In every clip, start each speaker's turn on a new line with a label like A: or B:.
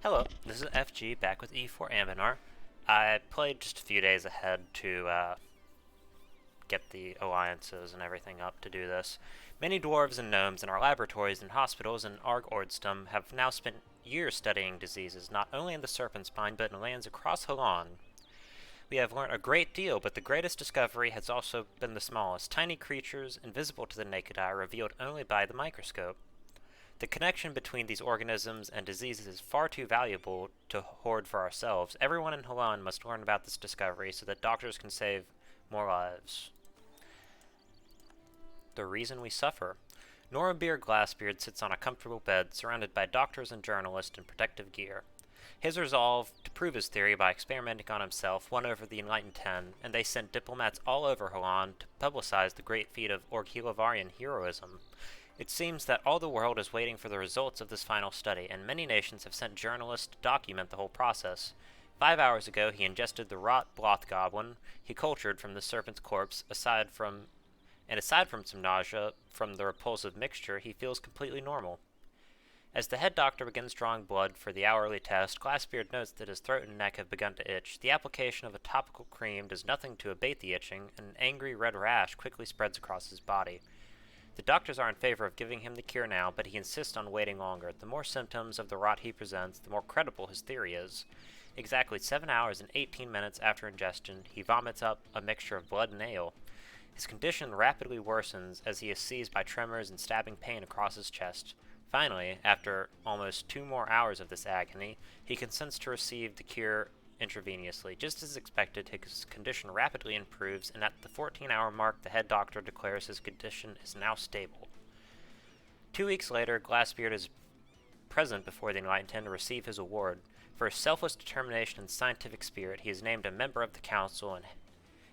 A: Hello, this is FG back with EU4 Anbennar. I played just a few days ahead to get the alliances and everything up to do this. Many dwarves and gnomes in our laboratories and hospitals in Orghelovar have now spent years studying diseases not only in the Serpent Spine but in lands across Halan. We have learned a great deal, but the greatest discovery has also been the smallest, tiny creatures invisible to the naked eye, revealed only by the microscope. The connection between these organisms and diseases is far too valuable to hoard for ourselves. Everyone in Halan must learn about this discovery so that doctors can save more lives. The reason we suffer. Norabir Glassbeard sits on a comfortable bed, surrounded by doctors and journalists in protective gear. His resolve to prove his theory by experimenting on himself won over the Enlightened Ten, and they sent diplomats all over Halan to publicize the great feat of Orghelovarian heroism. It seems that all the world is waiting for the results of this final study, and many nations have sent journalists to document the whole process. 5 hours ago, he ingested the rot bloth goblin he cultured from the serpent's corpse. Aside from some nausea from the repulsive mixture, he feels completely normal. As the head doctor begins drawing blood for the hourly test, Glassbeard notes that his throat and neck have begun to itch. The application of a topical cream does nothing to abate the itching, and an angry red rash quickly spreads across his body. The doctors are in favor of giving him the cure now, but he insists on waiting longer. The more symptoms of the rot he presents, the more credible his theory is. Exactly 7 hours and 18 minutes after ingestion, he vomits up a mixture of blood and ale. His condition rapidly worsens as he is seized by tremors and stabbing pain across his chest. Finally, after almost 2 more hours of this agony, he consents to receive the cure intravenously. Just as expected, his condition rapidly improves, and at the 14-hour mark, the head doctor declares his condition is now stable. 2 weeks later, Glassbeard is present before the Enlightened Ten to receive his award. For his selfless determination and scientific spirit, he is named a member of the council and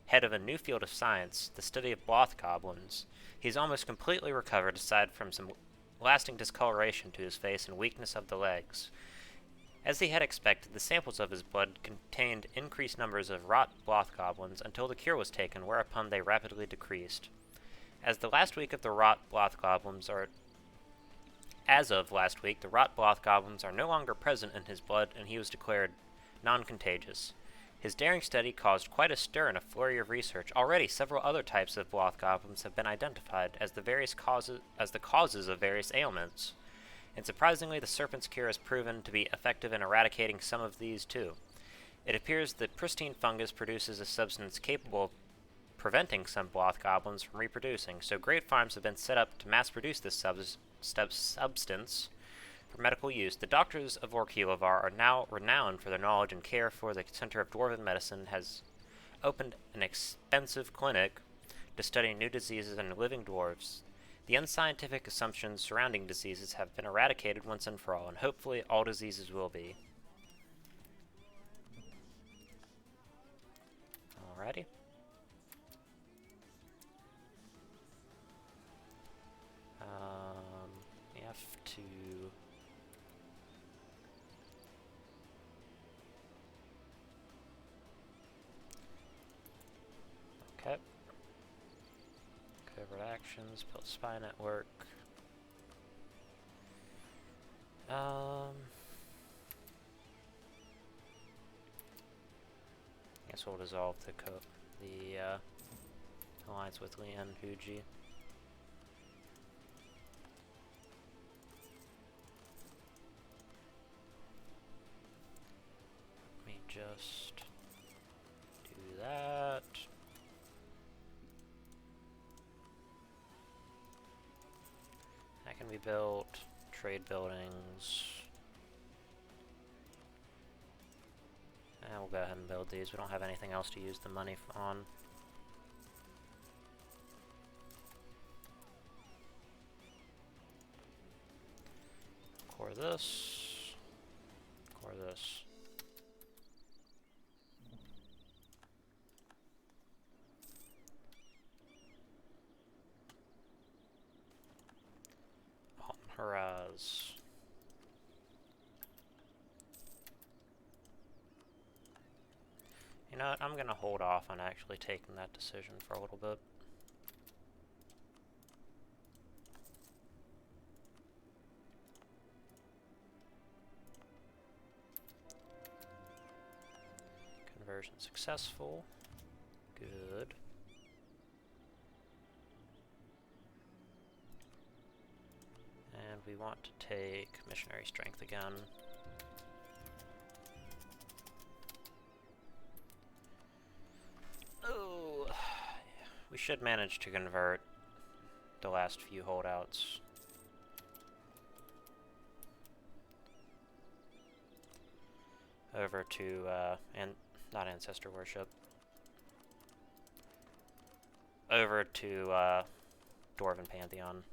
A: head of a new field of science, the study of bloth goblins. He is almost completely recovered, aside from some lasting discoloration to his face and weakness of the legs. As he had expected, the samples of his blood contained increased numbers of rot bloth goblins until the cure was taken, whereupon they rapidly decreased. As of last week, the rot bloth goblins are no longer present in his blood, and he was declared non-contagious. His daring study caused quite a stir and a flurry of research. Already, several other types of bloth goblins have been identified as the causes of various ailments. And surprisingly, the serpent's cure has proven to be effective in eradicating some of these too. It appears that pristine fungus produces a substance capable of preventing some bloth goblins from reproducing, so great farms have been set up to mass-produce this substance for medical use. The doctors of Orghelovar are now renowned for their knowledge and care, for the Center of Dwarven Medicine has opened an expensive clinic to study new diseases in living dwarves. The unscientific assumptions surrounding diseases have been eradicated once and for all, and hopefully all diseases will be. Alrighty. We have to... Okay. Covert actions, build spy network. Guess we'll dissolve the alliance with Lian Fuji. Let me just do that. That can be built. Trade buildings. And we'll go ahead and build these. We don't have anything else to use the money on. Core this. Core this. Hurrahs. You know what, I'm going to hold off on actually taking that decision for a little bit. Conversion successful. Good. And we want to take missionary strength again. Oh, we should manage to convert the last few holdouts. Over to, not ancestor worship. Over to, Dwarven Pantheon.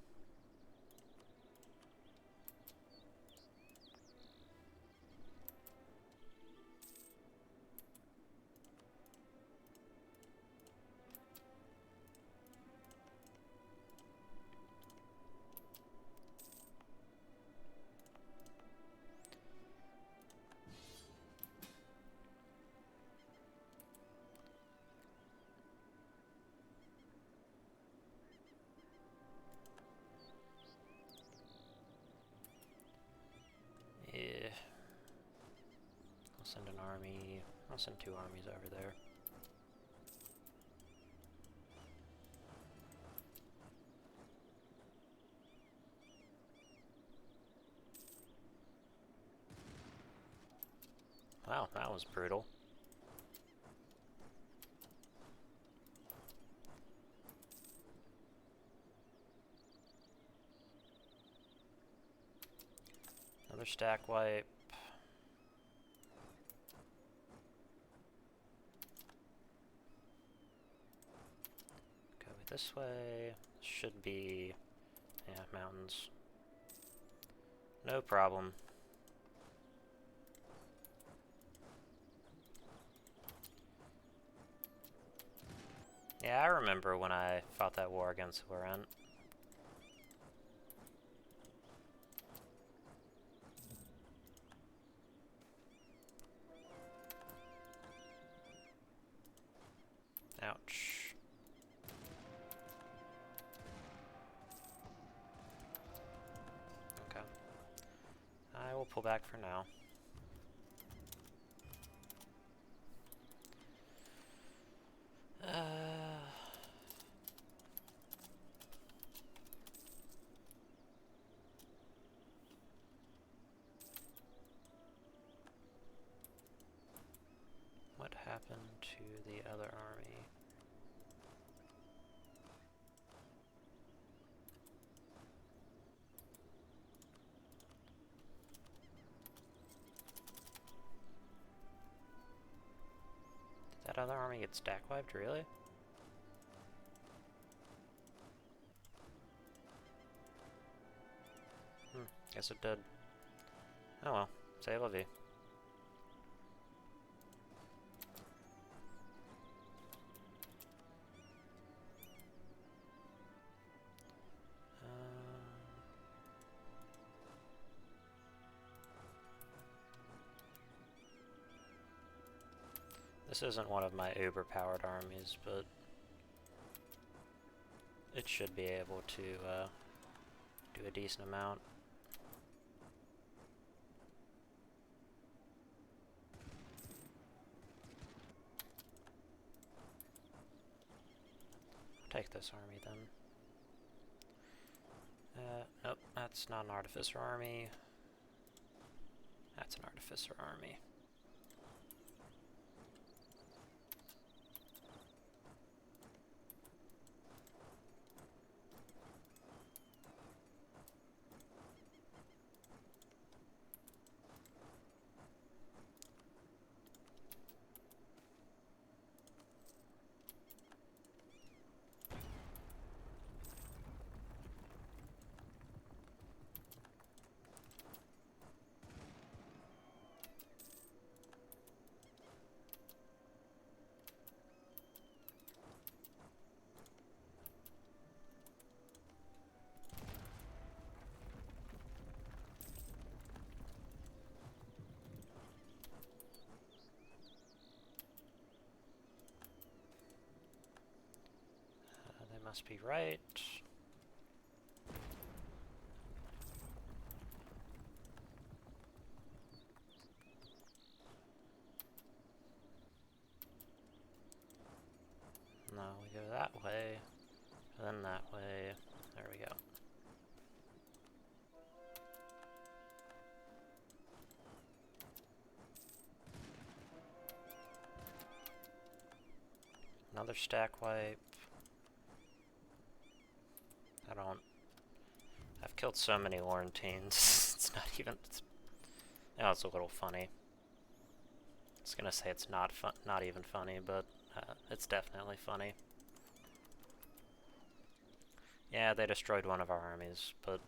A: Send an army. I'll send 2 armies over there. Wow, that was brutal. Another stack wipe. This way should be, yeah, mountains. No problem. Yeah, I remember when I fought that war against Dwarven. Ouch. I will pull back for now. What happened to the other army? That other army gets stack wiped, really? Guess it did. Oh well, say la vie. This isn't one of my uber-powered armies, but it should be able to do a decent amount. I'll take this army then. Nope, that's not an artificer army. That's an artificer army. Must be right. way, then that way. There we go. Another stack wipe. I've killed so many Laurentines. It's not even. It's a little funny. I was gonna say it's not even funny, but it's definitely funny. Yeah, they destroyed one of our armies, but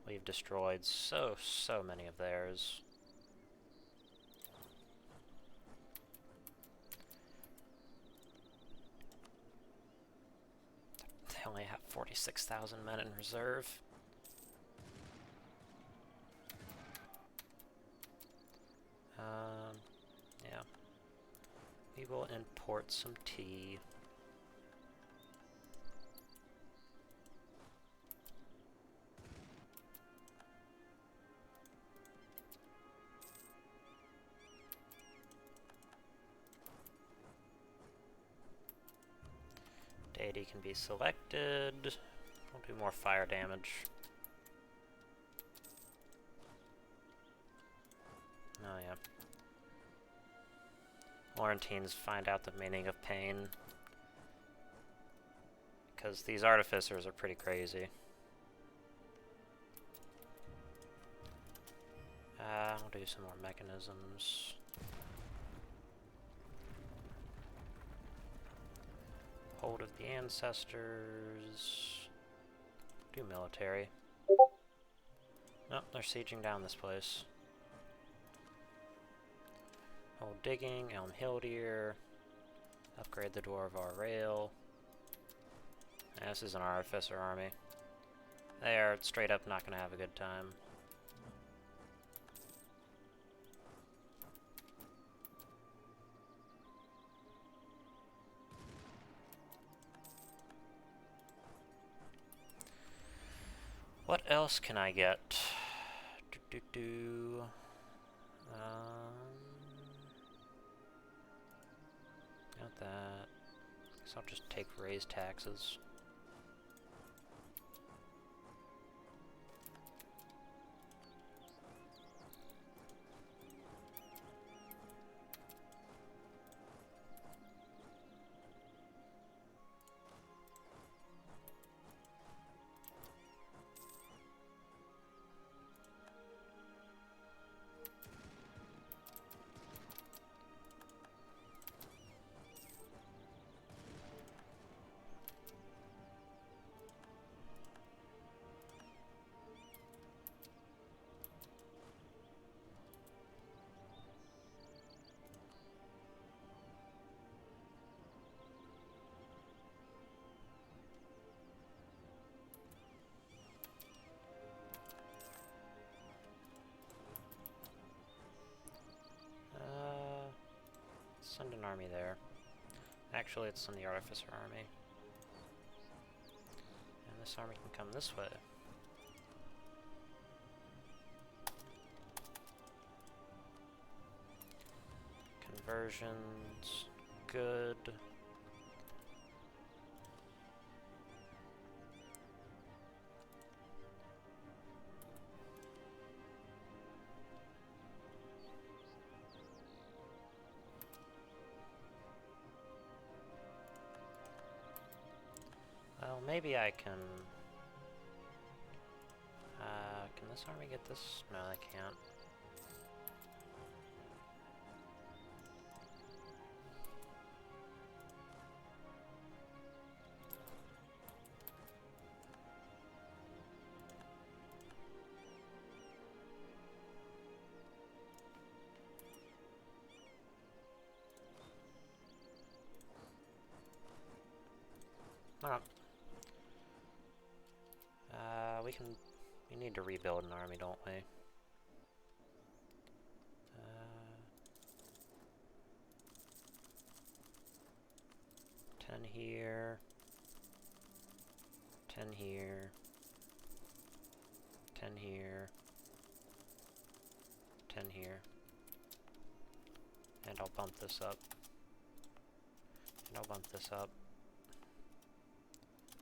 A: we've destroyed so many of theirs. They only have 46,000 men in reserve. Yeah. We will import some tea. Deity can be selected. We'll do more fire damage. Oh yeah. Laurentines find out the meaning of pain. Because these artificers are pretty crazy. I'll do some more mechanisms. Hold of the Ancestors. Do military. Oh, they're sieging down this place. Hold digging, Elm Hildir. Upgrade the Dwarvar Rail. Yeah, this is an Artificer army. They are straight up not going to have a good time. What else can I get? Got that. Guess I'll just take raise taxes. Send an army there. Actually, it's in the Artificer army. And this army can come this way. Conversions, good. Well, maybe I can... can this army get this? No, they can't. Oh. We need to rebuild an army, don't we? 10 here. 10 here. 10 here. 10 here. And I'll bump this up. And I'll bump this up.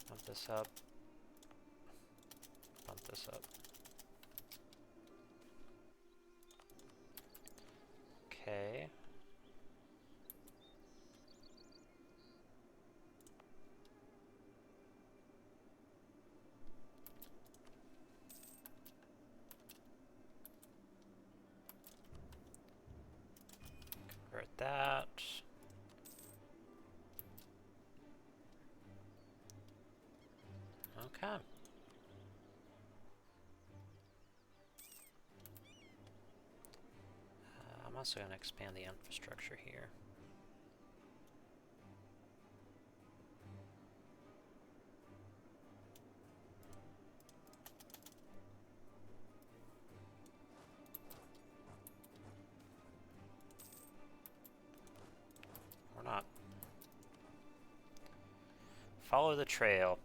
A: Bump this up. Bump this up. Okay. Convert that. Okay. I'm also going to expand the infrastructure here. Or not. Follow the trail.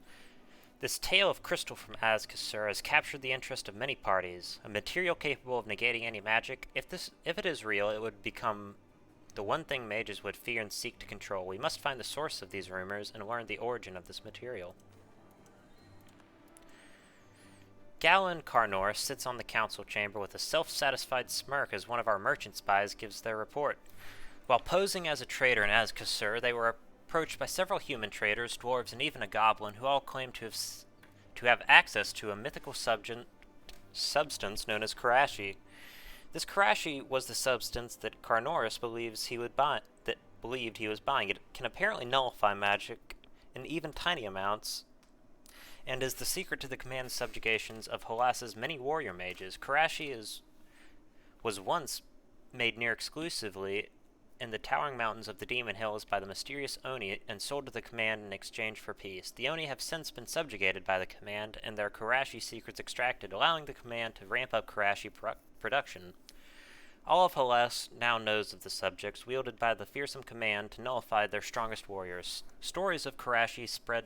A: This tale of crystal from Azkassur has captured the interest of many parties. A material capable of negating any magic. If it is real, it would become the one thing mages would fear and seek to control. We must find the source of these rumors and learn the origin of this material. Galen Carnor sits on the council chamber with a self-satisfied smirk as one of our merchant spies gives their report. While posing as a trader in Azkassur, they were approached by several human traders, dwarves, and even a goblin, who all claimed to have access to a mythical substance known as Karashi. This Karashi was the substance that Carnoris believed he was buying. It can apparently nullify magic in even tiny amounts, and is the secret to the command subjugations of Halas's many warrior mages. Karashi was once made near exclusively in the towering mountains of the Demon Hills by the mysterious Oni and sold to the command in exchange for peace. The Oni have since been subjugated by the command and their Karashi secrets extracted, allowing the command to ramp up Karashi production. All of Halas now knows of the subjects wielded by the fearsome command to nullify their strongest warriors. Stories of Karashi spread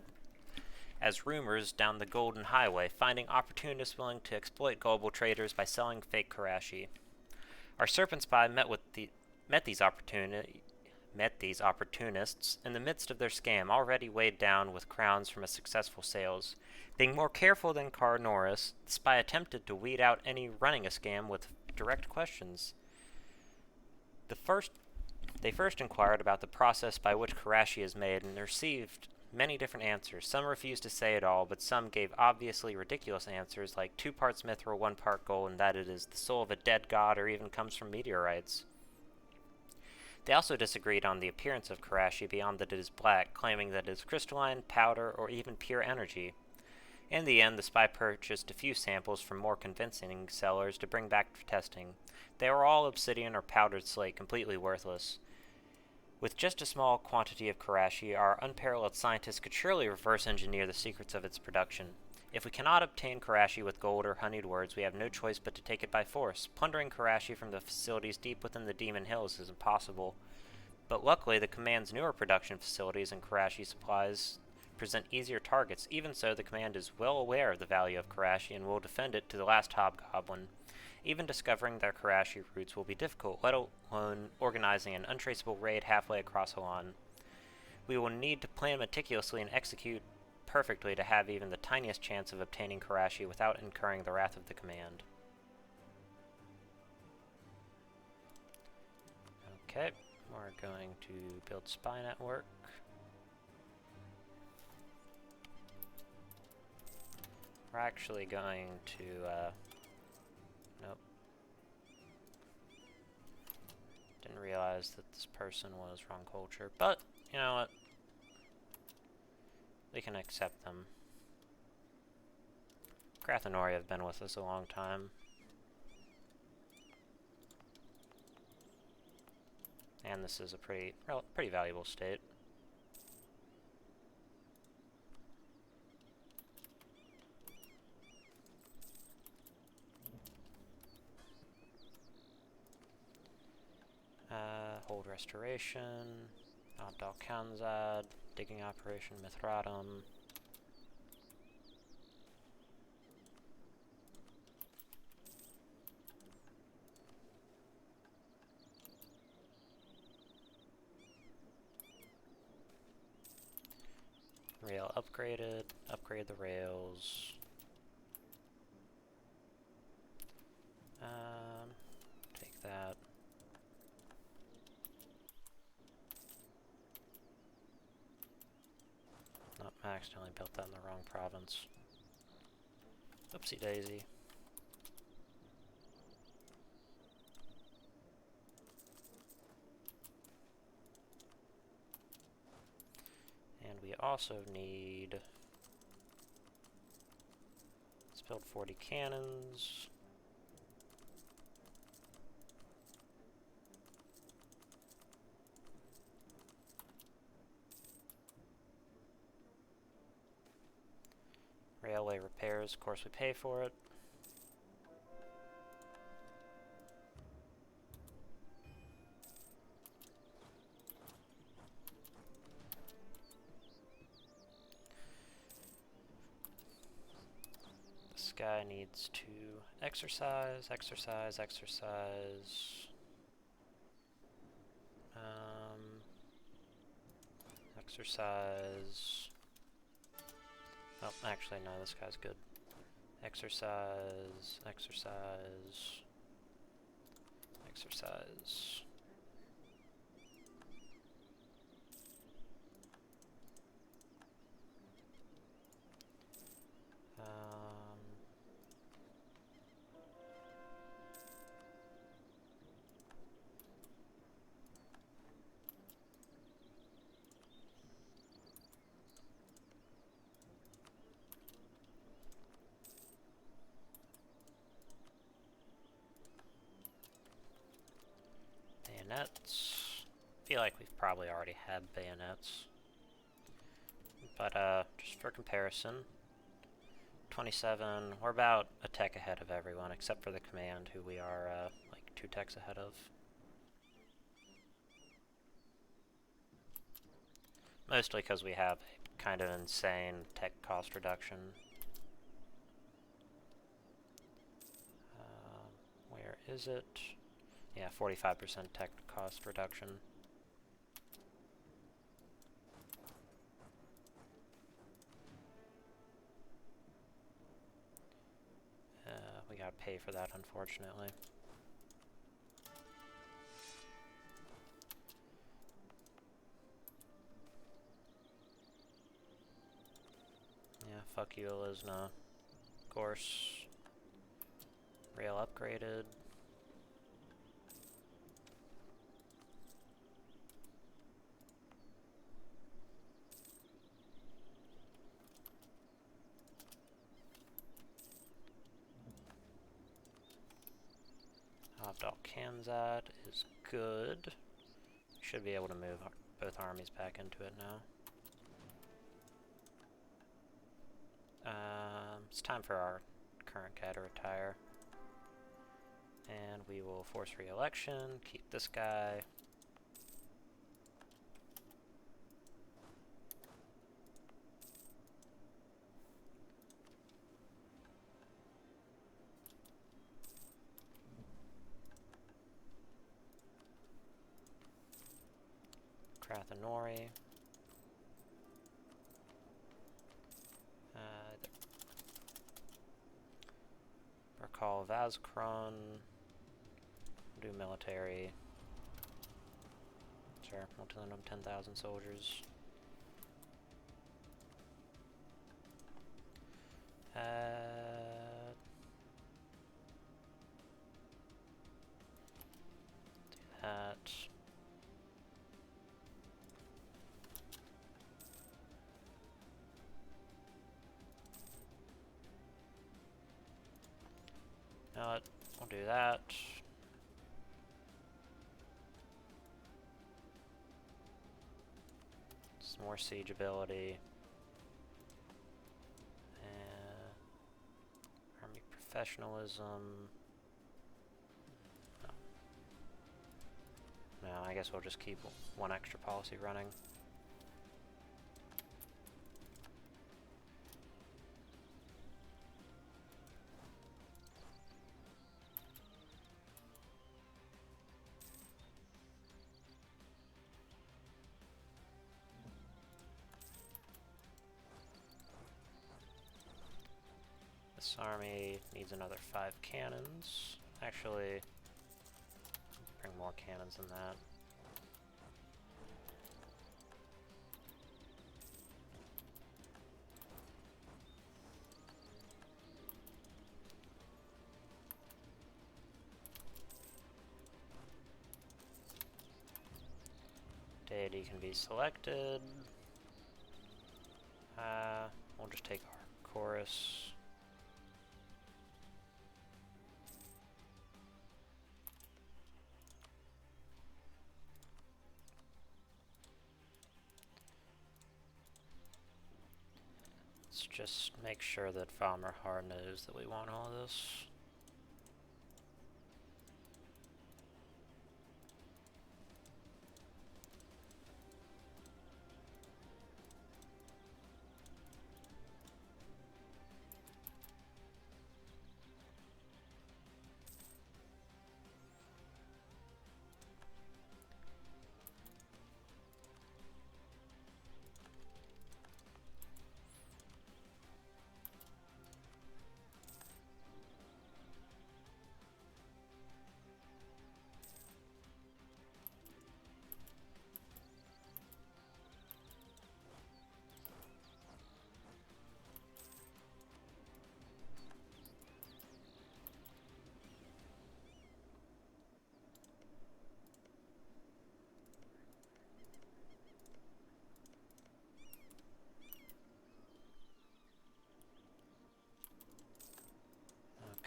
A: as rumors down the Golden Highway, finding opportunists willing to exploit global traders by selling fake Karashi. Our serpent spy met these opportunists in the midst of their scam, already weighed down with crowns from a successful sales. Being more careful than Carnoris, the spy attempted to weed out any running a scam with direct questions. They first inquired about the process by which Karashi is made and received many different answers. Some refused to say it all, but some gave obviously ridiculous answers like 2 parts mithril, 1 part gold, and that it is the soul of a dead god or even comes from meteorites. They also disagreed on the appearance of Karashi beyond that it is black, claiming that it is crystalline, powder, or even pure energy. In the end, the spy purchased a few samples from more convincing sellers to bring back for testing. They were all obsidian or powdered slate, completely worthless. With just a small quantity of Karashi, our unparalleled scientists could surely reverse engineer the secrets of its production. If we cannot obtain Karashi with gold or honeyed words, we have no choice but to take it by force. Plundering Karashi from the facilities deep within the Demon Hills is impossible. But luckily, the command's newer production facilities and Karashi supplies present easier targets. Even so, the command is well aware of the value of Karashi and will defend it to the last hobgoblin. Even discovering their Karashi routes will be difficult, let alone organizing an untraceable raid halfway across Halan. We will need to plan meticulously and execute perfectly to have even the tiniest chance of obtaining Karashi without incurring the wrath of the command. Okay, we're going to build spy network. We're actually going to, nope. Didn't realize that this person was wrong culture, but, you know what? We can accept them. Krathanori have been with us a long time. And this is a pretty valuable state. Hold restoration, Abdal Khanzad, digging operation, Mithradim. Rail upgraded. Upgrade the rails. Take that. Nope, I accidentally built that in the wrong province. Oopsie daisy. And we also need... Let's build 40 cannons. Railway repairs, of course we pay for it. This guy needs to exercise. Exercise. Oh, actually, no, this guy's good. Exercise. Bayonets. I feel like we've probably already had bayonets. But just for comparison, 27, we're about a tech ahead of everyone, except for the command, who we are like 2 techs ahead of. Mostly because we have a kind of insane tech cost reduction. Where is it? Yeah, 45% tech cost reduction. We gotta pay for that, unfortunately. Yeah, fuck you, Elisna. Of course. Rail upgraded. Kansat is good. Should be able to move both armies back into it now. It's time for our current guy to retire. And we will force re-election, keep this guy. Krathanori. Recall Vazkron. Do military. Sure, we'll tell them 10,000 soldiers. Do that. Know what? We'll do that. Some more siege ability. Army professionalism. No, I guess we'll just keep one extra policy running. This army needs another 5 cannons. Actually, bring more cannons than that. Deity can be selected. We'll just take our chorus. Let's just make sure that Valmerhar knows that we want all this.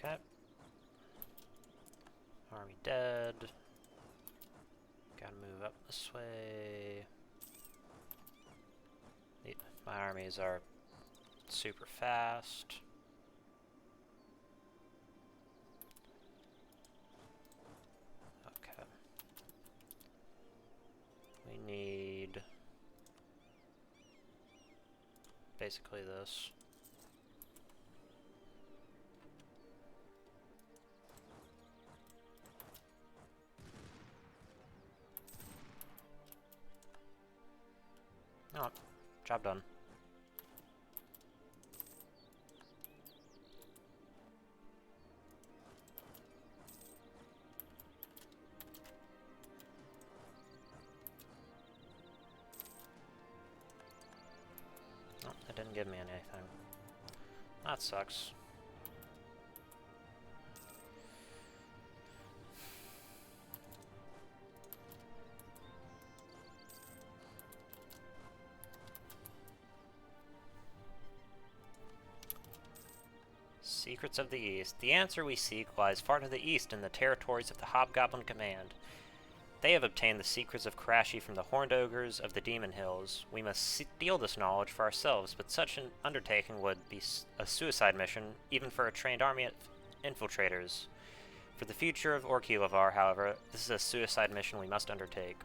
A: Okay. Army dead. Gotta move up this way. My armies are super fast. Okay. We need basically this. Oh, job done. Oh, it didn't give me anything. That sucks. Secrets of the East. The answer we seek lies far to the east in the territories of the Hobgoblin Command. They have obtained the secrets of Karashi from the horned ogres of the Demon Hills. We must steal this knowledge for ourselves, but such an undertaking would be a suicide mission, even for a trained army of infiltrators. For the future of Orghelovar, however, this is a suicide mission we must undertake.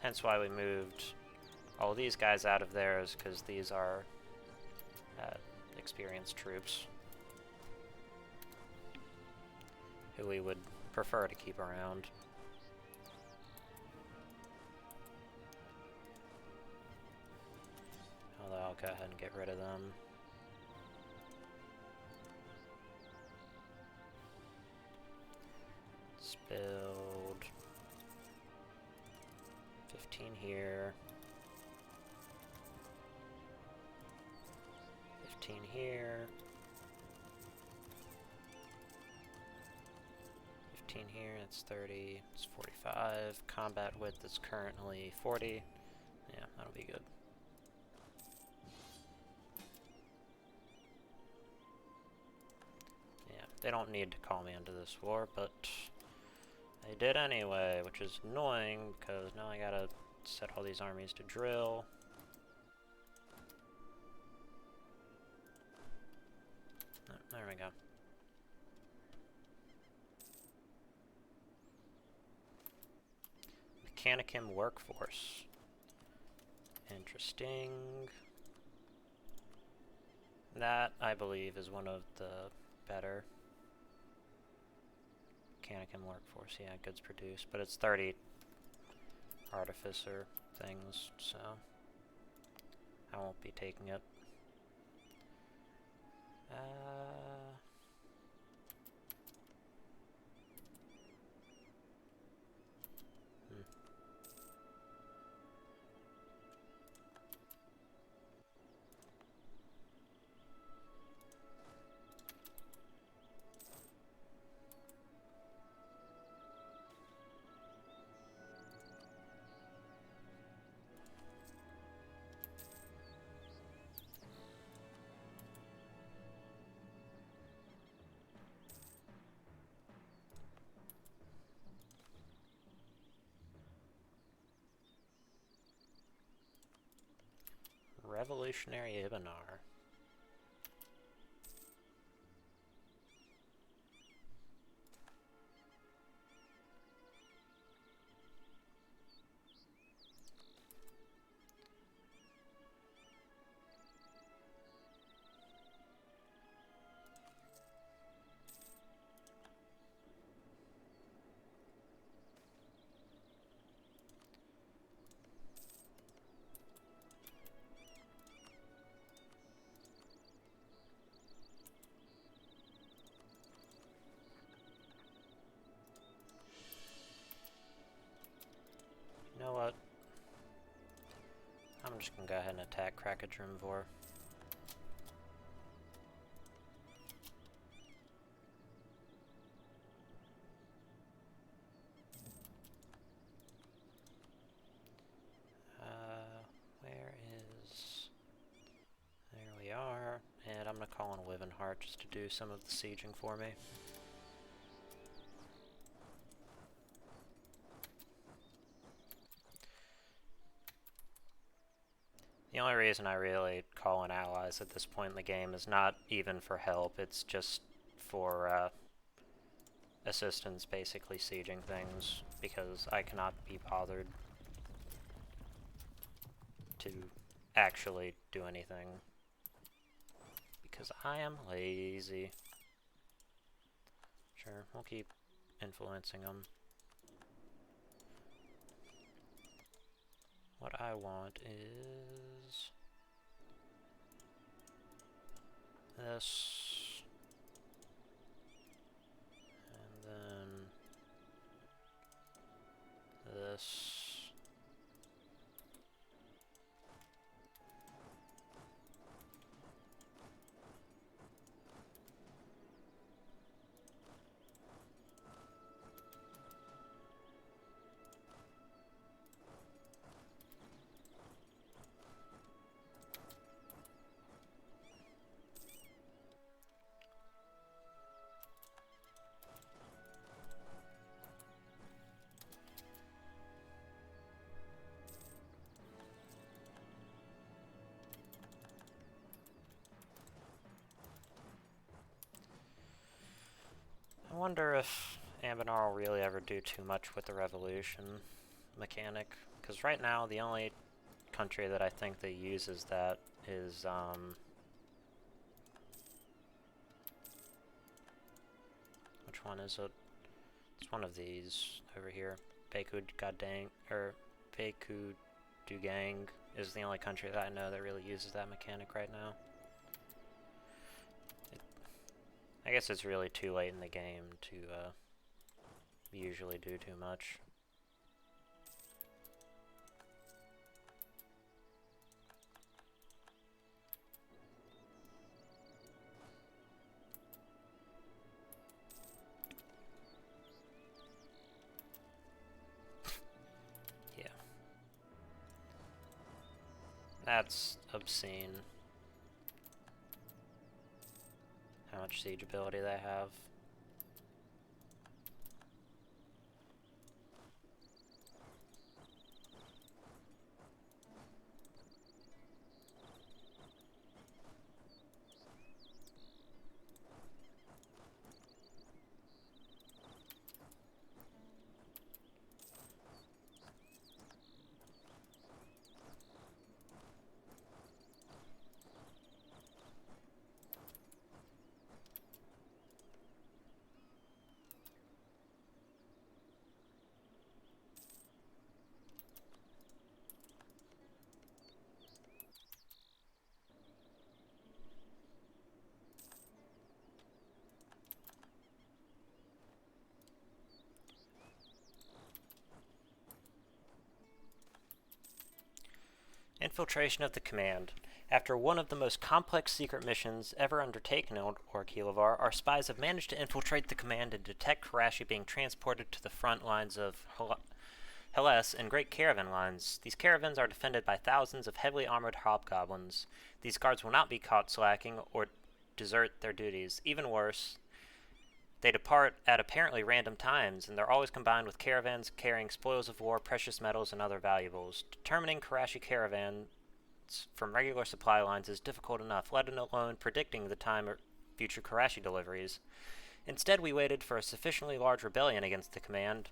A: Hence why we moved all these guys out of there, is because these are experienced troops who we would prefer to keep around. Although I'll go ahead and get rid of them. Let's build 15 here. 15 here. 15 here, that's 30, it's 45. Combat width is currently 40. Yeah, that'll be good. Yeah, they don't need to call me into this war, but they did anyway, which is annoying because now I gotta set all these armies to drill. Oh, there we go. Mechanicum workforce. Interesting. That, I believe, is one of the better Mechanicum workforce. Yeah, goods produced, but it's 30 artificer things, so. won't be taking it. Revolutionary Anbennar. You know what? I'm just gonna go ahead and attack Krakadrimvor. Where is... There we are. And I'm gonna call in Wivenheart just to do some of the sieging for me. The only reason I really call in allies at this point in the game is not even for help, it's just for assistance, basically sieging things, because I cannot be bothered to actually do anything, because I am lazy. Sure, we'll keep influencing them. What I want is this, and then this. I wonder if Anbennar will really ever do too much with the revolution mechanic, because right now the only country that I think that uses that is which one is it? It's one of these over here. Baku Gadang, or Baku Dugang is the only country that I know that really uses that mechanic right now. I guess it's really too late in the game to usually do too much. Yeah. That's obscene. How much siege ability they have. Infiltration of the Command. After one of the most complex secret missions ever undertaken on Orghelovar, our spies have managed to infiltrate the Command and detect Karashi being transported to the front lines of Hellas in great caravan lines. These caravans are defended by thousands of heavily armored hobgoblins. These guards will not be caught slacking or desert their duties. Even worse, they depart at apparently random times, and they're always combined with caravans carrying spoils of war, precious metals, and other valuables. Determining Karashi caravans from regular supply lines is difficult enough, let alone predicting the time of future Karashi deliveries. Instead, we waited for a sufficiently large rebellion against the Command,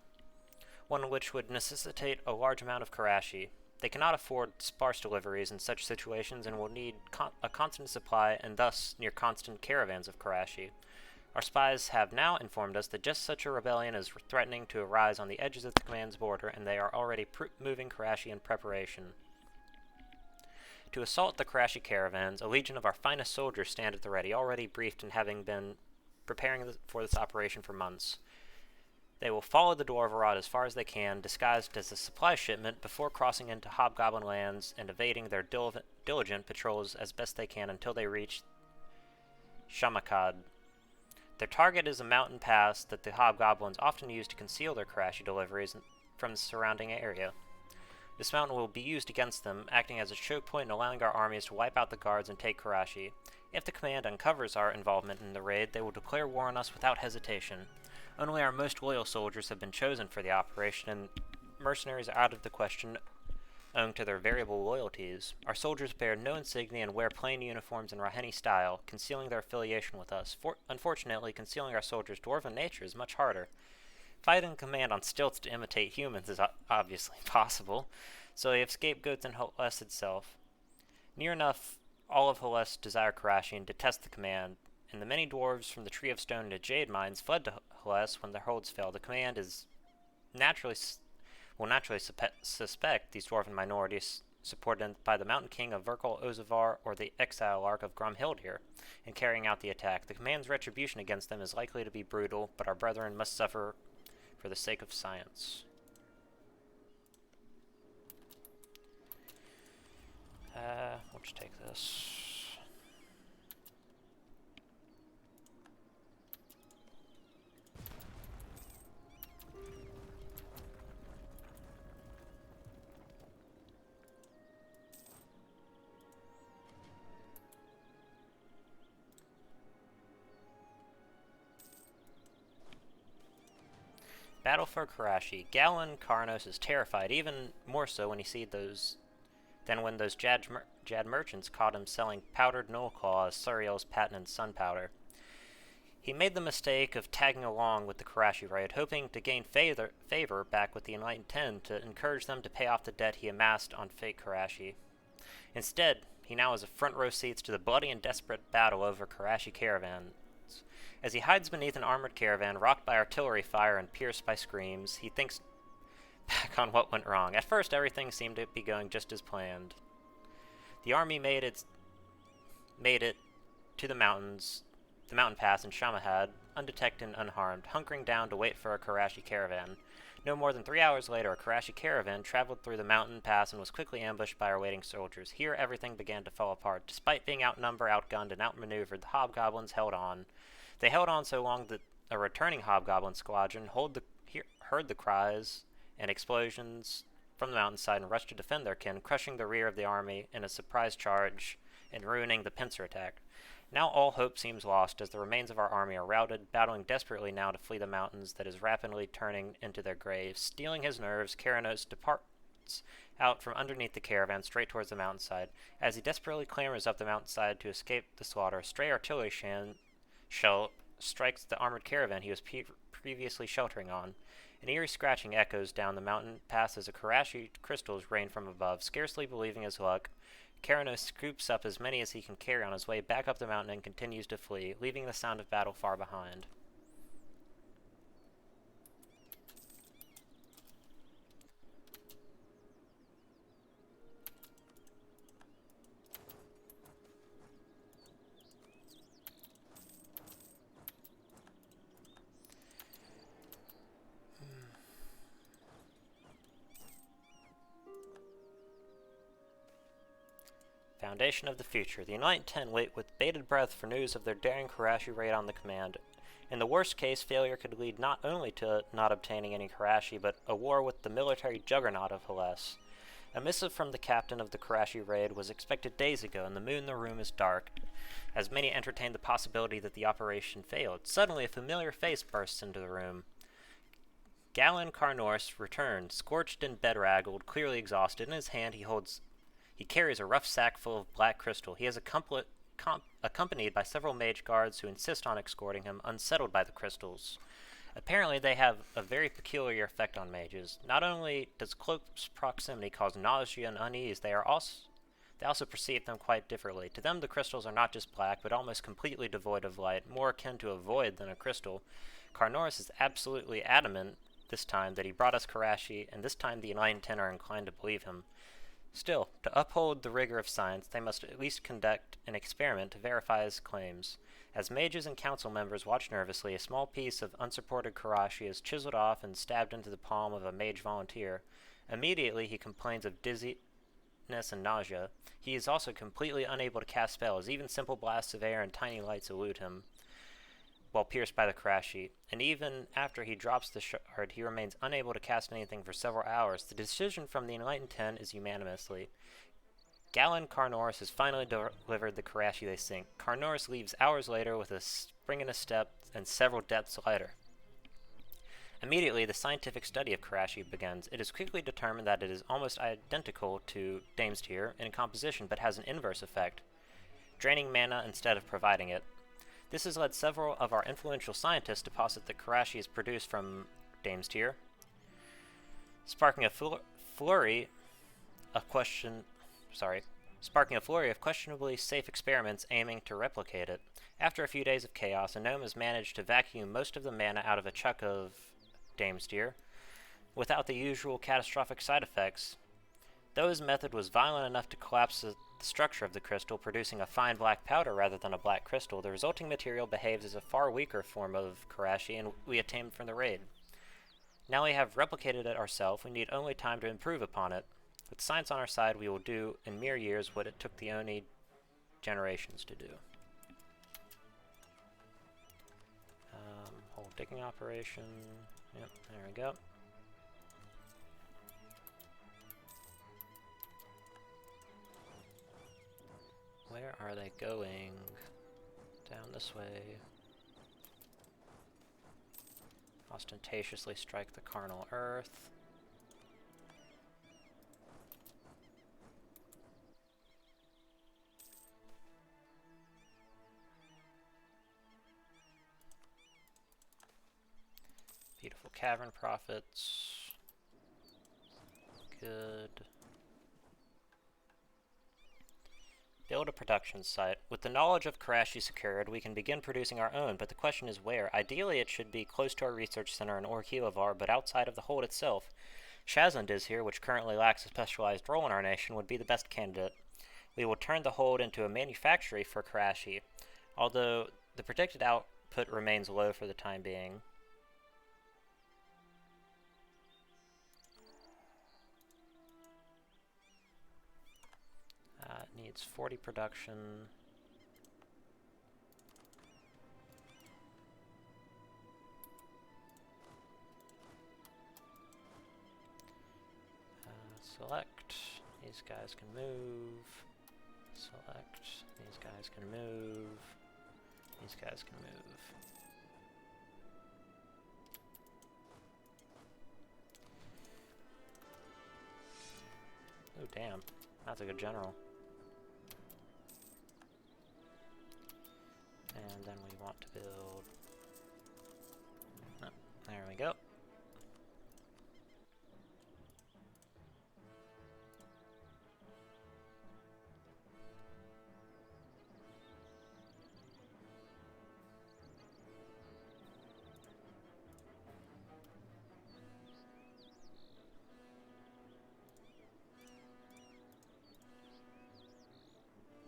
A: one which would necessitate a large amount of Karashi. They cannot afford sparse deliveries in such situations and will need a constant supply and thus near constant caravans of Karashi. Our spies have now informed us that just such a rebellion is threatening to arise on the edges of the Command's border, and they are already moving Karashi in preparation. To assault the Karashi caravans, a legion of our finest soldiers stand at the ready, already briefed and having been preparing for this operation for months. They will follow the Dwarven as far as they can, disguised as a supply shipment, before crossing into Hobgoblin lands and evading their diligent patrols as best they can until they reach Shamakad. Their target is a mountain pass that the Hobgoblins often use to conceal their Karashi deliveries from the surrounding area. This mountain will be used against them, acting as a choke point and allowing our armies to wipe out the guards and take Karashi. If the Command uncovers our involvement in the raid, they will declare war on us without hesitation. Only our most loyal soldiers have been chosen for the operation, and mercenaries are out of the question owing to their variable loyalties. Our soldiers bear no insignia and wear plain uniforms in Raheni style, concealing their affiliation with us. Unfortunately, concealing our soldiers' dwarven nature is much harder. Fighting Command on stilts to imitate humans is obviously possible, so we have scapegoats in Hellas itself. Near enough, all of Hellas desire Karashi and detest the Command, and the many dwarves from the Tree of Stone to Jade Mines fled to Hellas when their holds failed. The Command will naturally suspect these dwarven minorities supported by the Mountain King of Orghelovar or the Exile Ark of Gromhildir in carrying out the attack. The Command's retribution against them is likely to be brutal, but our brethren must suffer for the sake of science. We'll just take this. Battle for Karashi. Galen Karnos is terrified, even more so when he sees those Jad merchants caught him selling powdered Nullclaw as Suriel's patented sun powder. He made the mistake of tagging along with the Karashi raid, hoping to gain favor back with the Enlightened Ten to encourage them to pay off the debt he amassed on fake Karashi. Instead, he now has a front row seats to the bloody and desperate battle over Karashi caravans. As he hides beneath an armored caravan, rocked by artillery fire and pierced by screams, he thinks back on what went wrong. At first, everything seemed to be going just as planned. The army made it to the mountain pass in Shamahad, undetected and unharmed, hunkering down to wait for a Karashi caravan. No more than 3 hours later, a Karashi caravan traveled through the mountain pass and was quickly ambushed by our waiting soldiers. Here, everything began to fall apart. Despite being outnumbered, outgunned, and outmaneuvered, the hobgoblins held on. They held on so long that a returning hobgoblin squadron heard the cries and explosions from the mountainside and rushed to defend their kin, crushing the rear of the army in a surprise charge and ruining the pincer attack. Now all hope seems lost as the remains of our army are routed, battling desperately now to flee the mountains that is rapidly turning into their graves. Stealing his nerves, Karanos departs out from underneath the caravan straight towards the mountainside. As he desperately clambers up the mountainside to escape the slaughter, a stray artillery shell strikes the armored caravan he was previously sheltering on. An eerie scratching echoes down the mountain pass as a Karashi crystals rain from above. Scarcely believing his luck, Karanos scoops up as many as he can carry on his way back up the mountain and continues to flee, leaving the sound of battle far behind. Foundation of the future. The Enlightened Ten wait with bated breath for news of their daring Karashi raid on the command. In the worst case, failure could lead not only to not obtaining any Karashi, but a war with the military juggernaut of Hellas. A missive from the captain of the Karashi raid was expected days ago, and the moon in the room is dark, as many entertained the possibility that the operation failed. Suddenly, a familiar face bursts into the room. Galen Carnors returned, scorched and bedraggled, clearly exhausted. In his hand, he carries a rough sack full of black crystal. He is accompanied by several mage guards who insist on escorting him, unsettled by the crystals. Apparently, they have a very peculiar effect on mages. Not only does close proximity cause nausea and unease, they also perceive them quite differently. To them, the crystals are not just black, but almost completely devoid of light, more akin to a void than a crystal. Carnoris is absolutely adamant this time that he brought us Karashi, and this time the Enlightened Ten are inclined to believe him. Still, to uphold the rigor of science, they must at least conduct an experiment to verify his claims. As mages and council members watch nervously, a small piece of unsupported Karashi is chiseled off and stabbed into the palm of a mage volunteer. Immediately, he complains of dizziness and nausea. He is also completely unable to cast spells. Even simple blasts of air and tiny lights elude him while pierced by the Karashi, and even after he drops the shard, he remains unable to cast anything for several hours. The decision from the Enlightened Ten is unanimously. Galen Carnoris has finally delivered the Karashi they sink. Carnoris leaves hours later with a spring in his step and several depths lighter. Immediately, the scientific study of Karashi begins. It is quickly determined that it is almost identical to Dame's-Tear in composition, but has an inverse effect, draining mana instead of providing it. This has led several of our influential scientists to posit that Karashi is produced from Dame's-Tear, sparking a flurry of questionably safe experiments aiming to replicate it. After a few days of chaos, a gnome has managed to vacuum most of the mana out of a chunk of Dame's-Tear without the usual catastrophic side effects. Though his method was violent enough to collapse the structure of the crystal, producing a fine black powder rather than a black crystal, the resulting material behaves as a far weaker form of Karashi, and we obtained from the raid. Now we have replicated it ourselves, we need only time to improve upon it. With science on our side, we will do in mere years what it took the Oni generations to do. Whole digging operation. Yep, there we go. Where are they going? Down this way. Ostentatiously strike the carnal earth. Beautiful cavern profits. Good. Build a production site. With the knowledge of Karashi secured, we can begin producing our own, but the question is where. Ideally, it should be close to our research center in Orghelovar, but outside of the hold itself. Shazland is here, which currently lacks a specialized role in our nation, would be the best candidate. We will turn the hold into a manufactory for Karashi, although the predicted output remains low for the time being. It needs 40 production. Select. These guys can move. Select. These guys can move. These guys can move. Oh, damn. That's a good general. And then we want to build... Oh, there we go.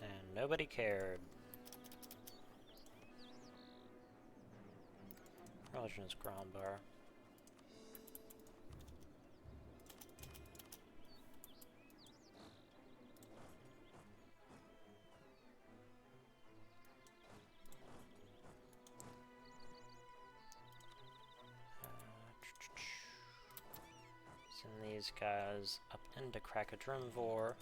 A: And nobody cared. Religion is Grombar. these guys up into Krakadrimvor.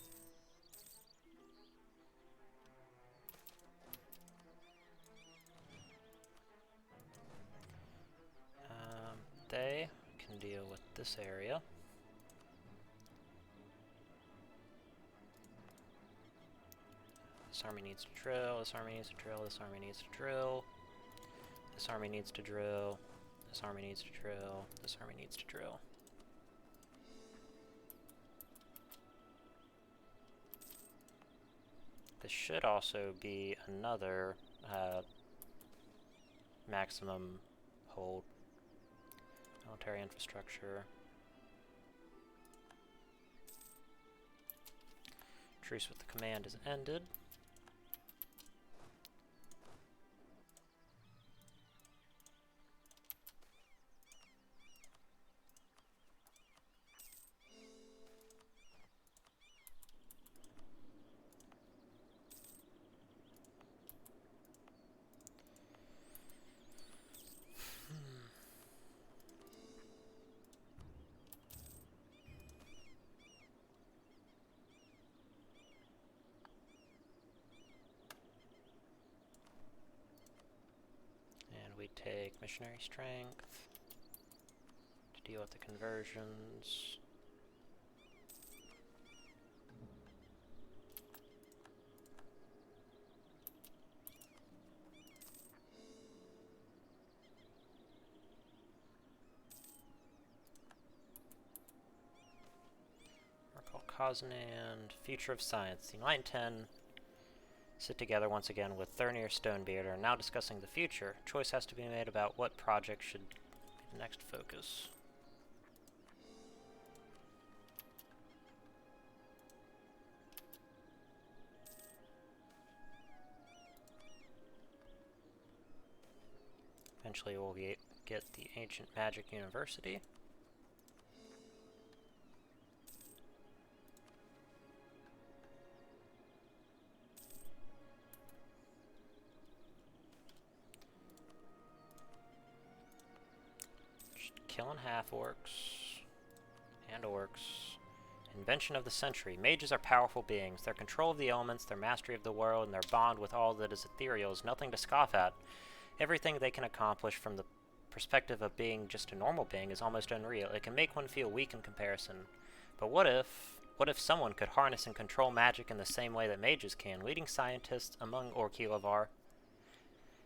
A: They can deal with this area. This army needs to drill, this army needs to drill, this army needs to drill. This army needs to drill, this army needs to drill, this army needs to drill. This should also be another maximum hold. Military infrastructure. Truce with the command is ended. We take missionary strength to deal with the conversions. We're called Kosnan, Future of Science. The Enlightened 10 sit together once again with Thurnir Stonebeard and are now discussing the future. Choice has to be made about what project should be the next focus. Eventually we'll get the Ancient Magic University. Killing half-orcs and orcs. Invention of the century. Mages are powerful beings. Their control of the elements, their mastery of the world, and their bond with all that is ethereal is nothing to scoff at. Everything they can accomplish from the perspective of being just a normal being is almost unreal. It can make one feel weak in comparison. But what if someone could harness and control magic in the same way that mages can? Leading scientists among Orghelovar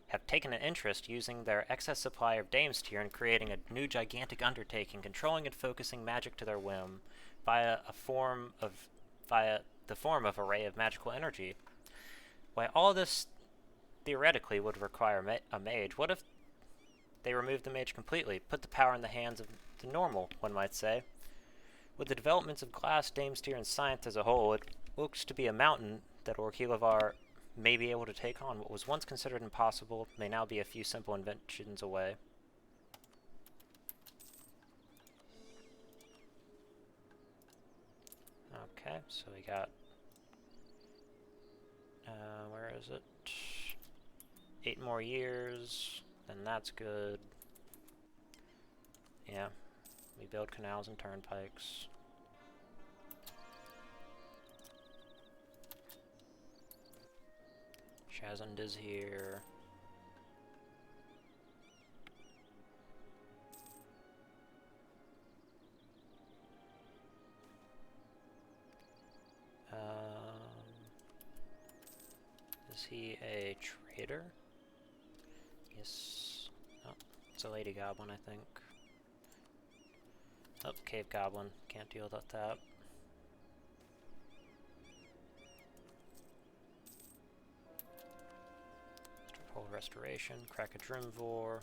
A: have taken an interest using their excess supply of Damestyr in creating a new gigantic undertaking, controlling and focusing magic to their whim via the form of a ray of magical energy. While all this theoretically would require a mage, what if they removed the mage completely, put the power in the hands of the normal, one might say? With the developments of glass, Damestyr, and science as a whole, it looks to be a mountain that Orghelovar may be able to take on. What was once considered impossible may now be a few simple inventions away. Okay, so we got... where is it? 8 more years, then that's good. Yeah, we build canals and turnpikes. Shazand is here. Is he a trader? Yes. Oh, it's a lady goblin, I think. Oh, cave goblin. Can't deal with that. Whole restoration, Krakadrimvor.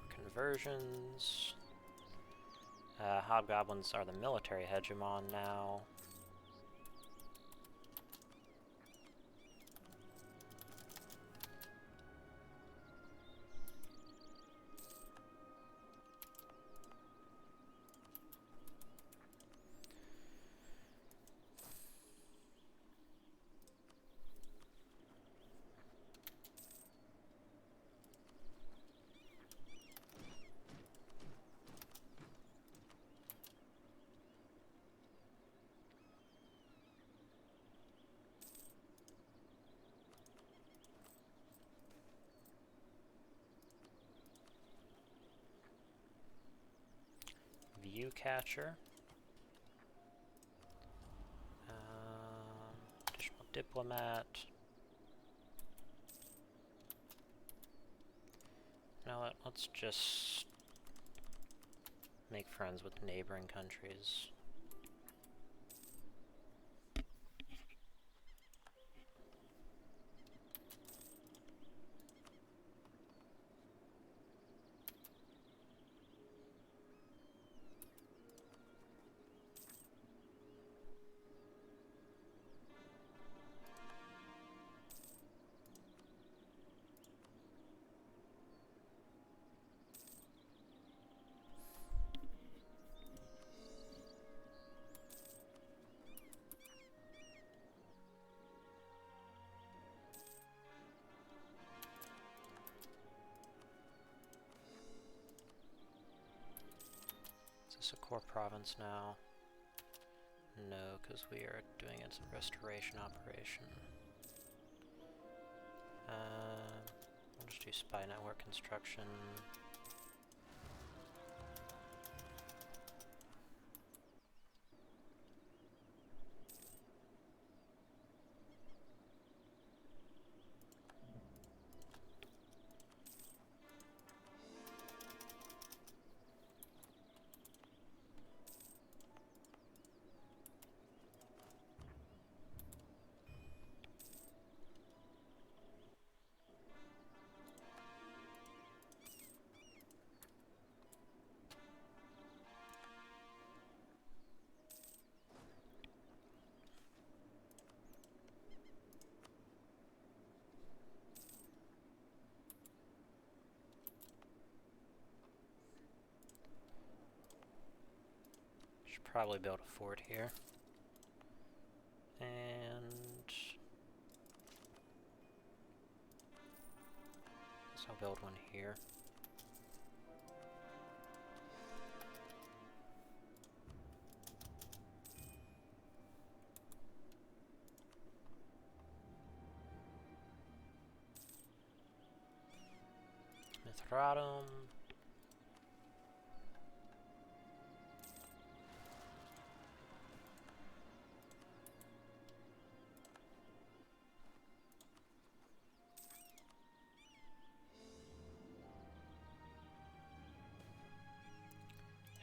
A: Conversions. Hobgoblins are the military hegemon now. EU catcher. Additional diplomat. Now let's just make friends with neighboring countries. Is this a core province now? No, because we are doing it as a restoration operation. We'll just do spy network construction. Should probably build a fort here. And guess I'll build one here. Mithratum.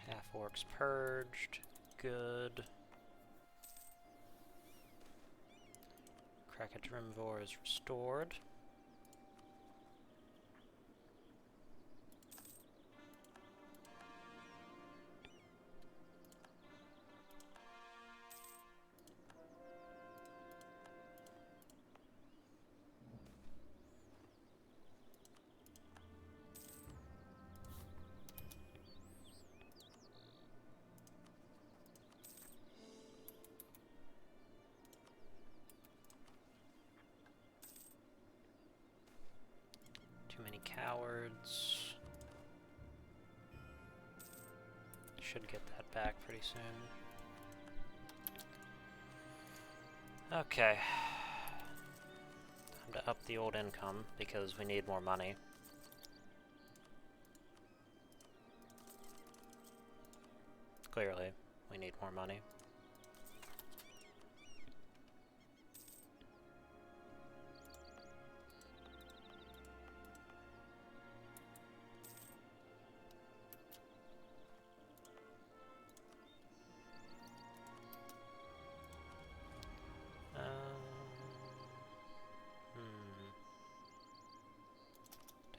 A: Half-orcs purged. Good. Krakatrimvor is restored. Too many cowards. Should get that back pretty soon. Okay. Time to up the old income because we need more money. Clearly, we need more money.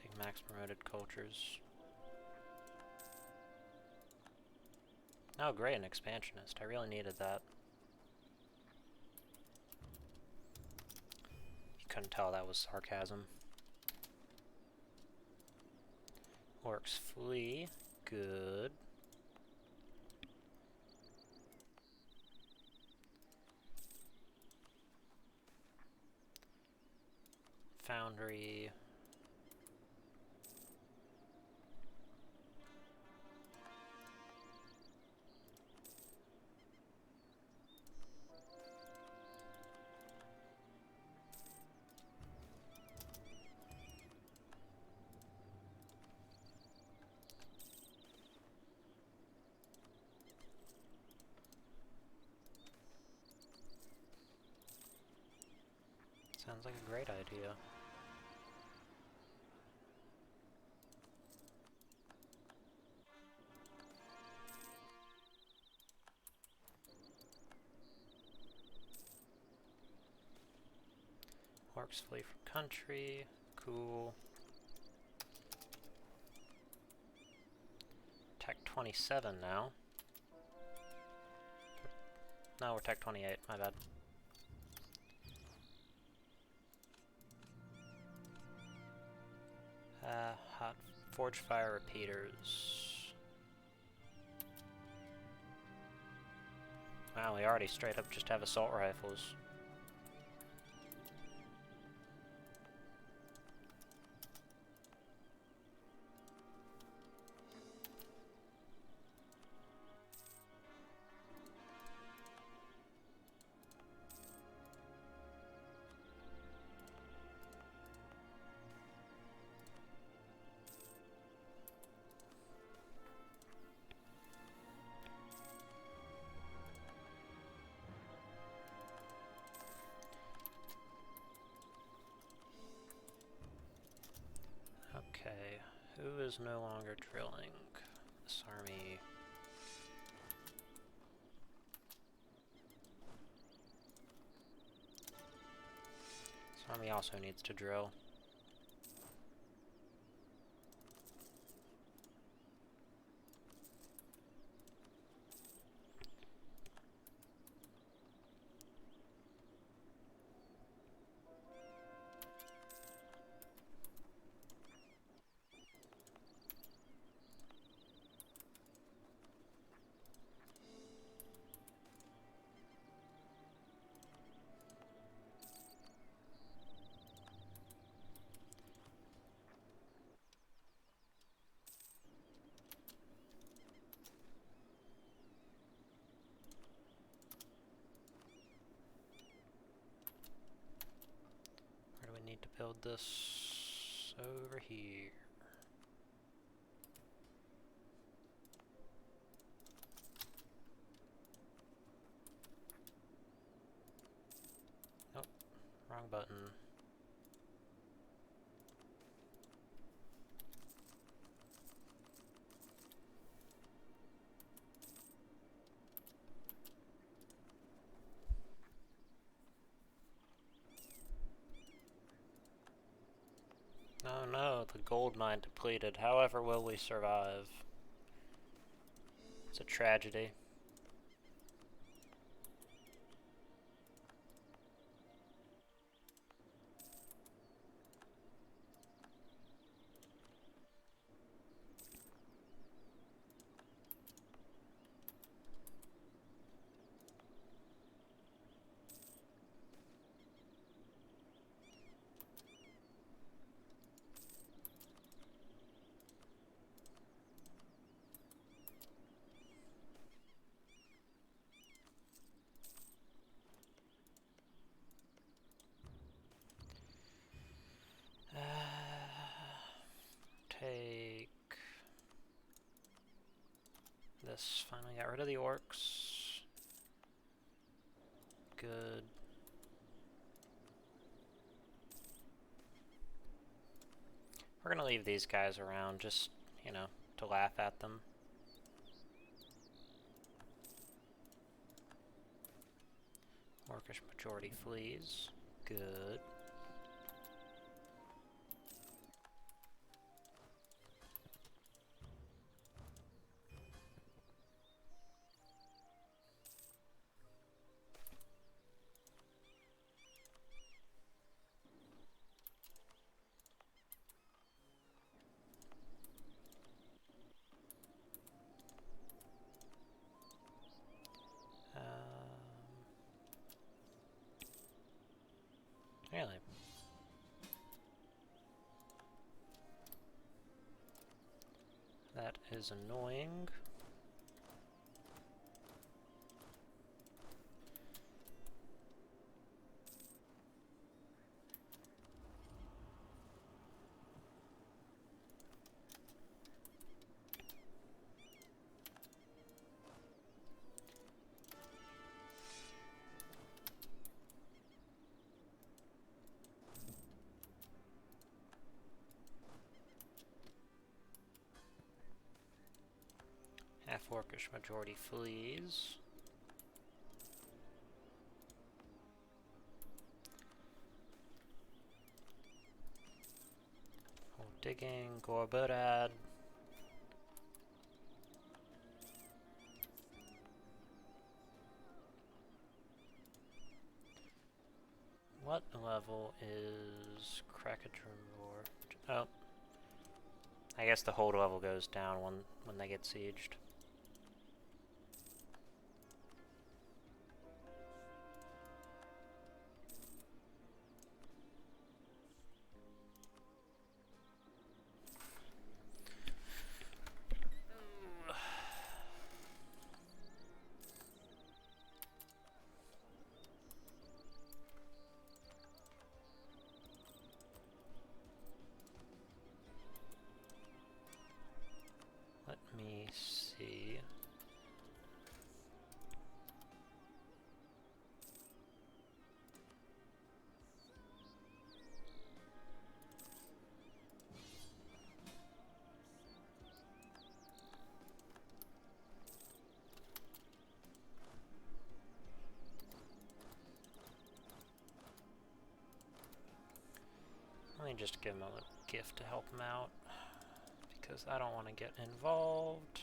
A: Take max promoted cultures. Oh great, an expansionist. I really needed that. You couldn't tell that was sarcasm. Orcs flee. Good. Foundry. Sounds like a great idea. Orcs flee from country. Cool. Tech 27 now. No, we're Tech 28, my bad. Hot forge fire repeaters. Wow, we already straight up just have assault rifles. Okay, who is no longer drilling? This army. This army also needs to drill. Where do we need to build this? Over here. Nope, wrong button. Oh no, the gold mine depleted. However will we survive? It's a tragedy. Take this. Finally got rid of the orcs. Good. We're gonna leave these guys around just, you know, to laugh at them. Orcish majority flees. Good. Really? That is annoying. Half-orcish majority flees. Digging, Gorbodad. What level is Krakadrumor? Oh. I guess the hold level goes down when they get sieged. Let me see. Let me just give him a little gift to help him out, because I don't want to get involved.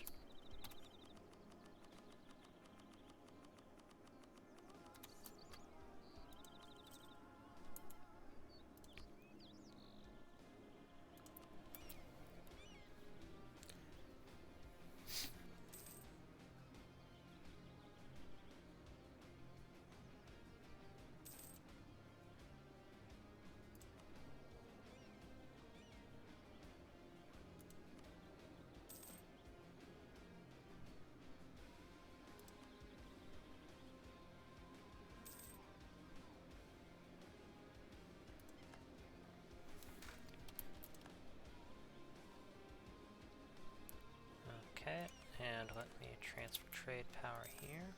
A: Okay, and let me transfer trade power here.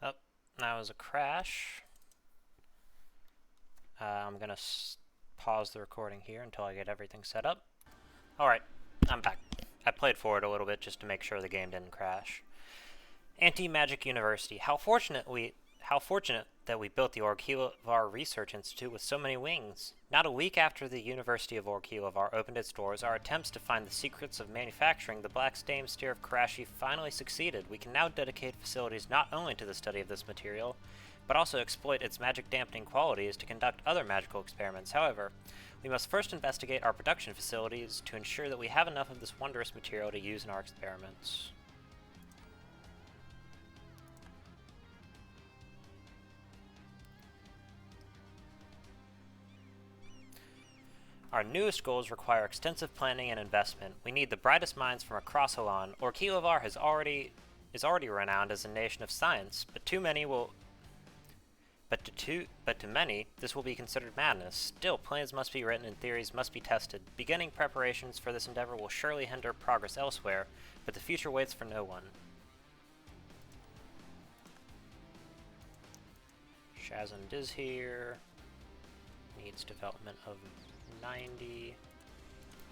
A: Oh, that was a crash. I'm gonna pause the recording here until I get everything set up. Alright, I'm back. I played forward a little bit just to make sure the game didn't crash. Anti-Magic University. How fortunate that we built the Orghelovar Research Institute with so many wings. Not a week after the University of Orghelovar opened its doors, our attempts to find the secrets of manufacturing the Black Stain Steer of Karashi finally succeeded. We can now dedicate facilities not only to the study of this material, but also exploit its magic dampening qualities to conduct other magical experiments. However, we must first investigate our production facilities to ensure that we have enough of this wondrous material to use in our experiments. Our newest goals require extensive planning and investment. We need the brightest minds from across Halan. Orghelovar is already renowned as a nation of science, but to many, this will be considered madness. Still, plans must be written and theories must be tested. Beginning preparations for this endeavor will surely hinder progress elsewhere, but the future waits for no one. Shazand is here. Needs development of 90.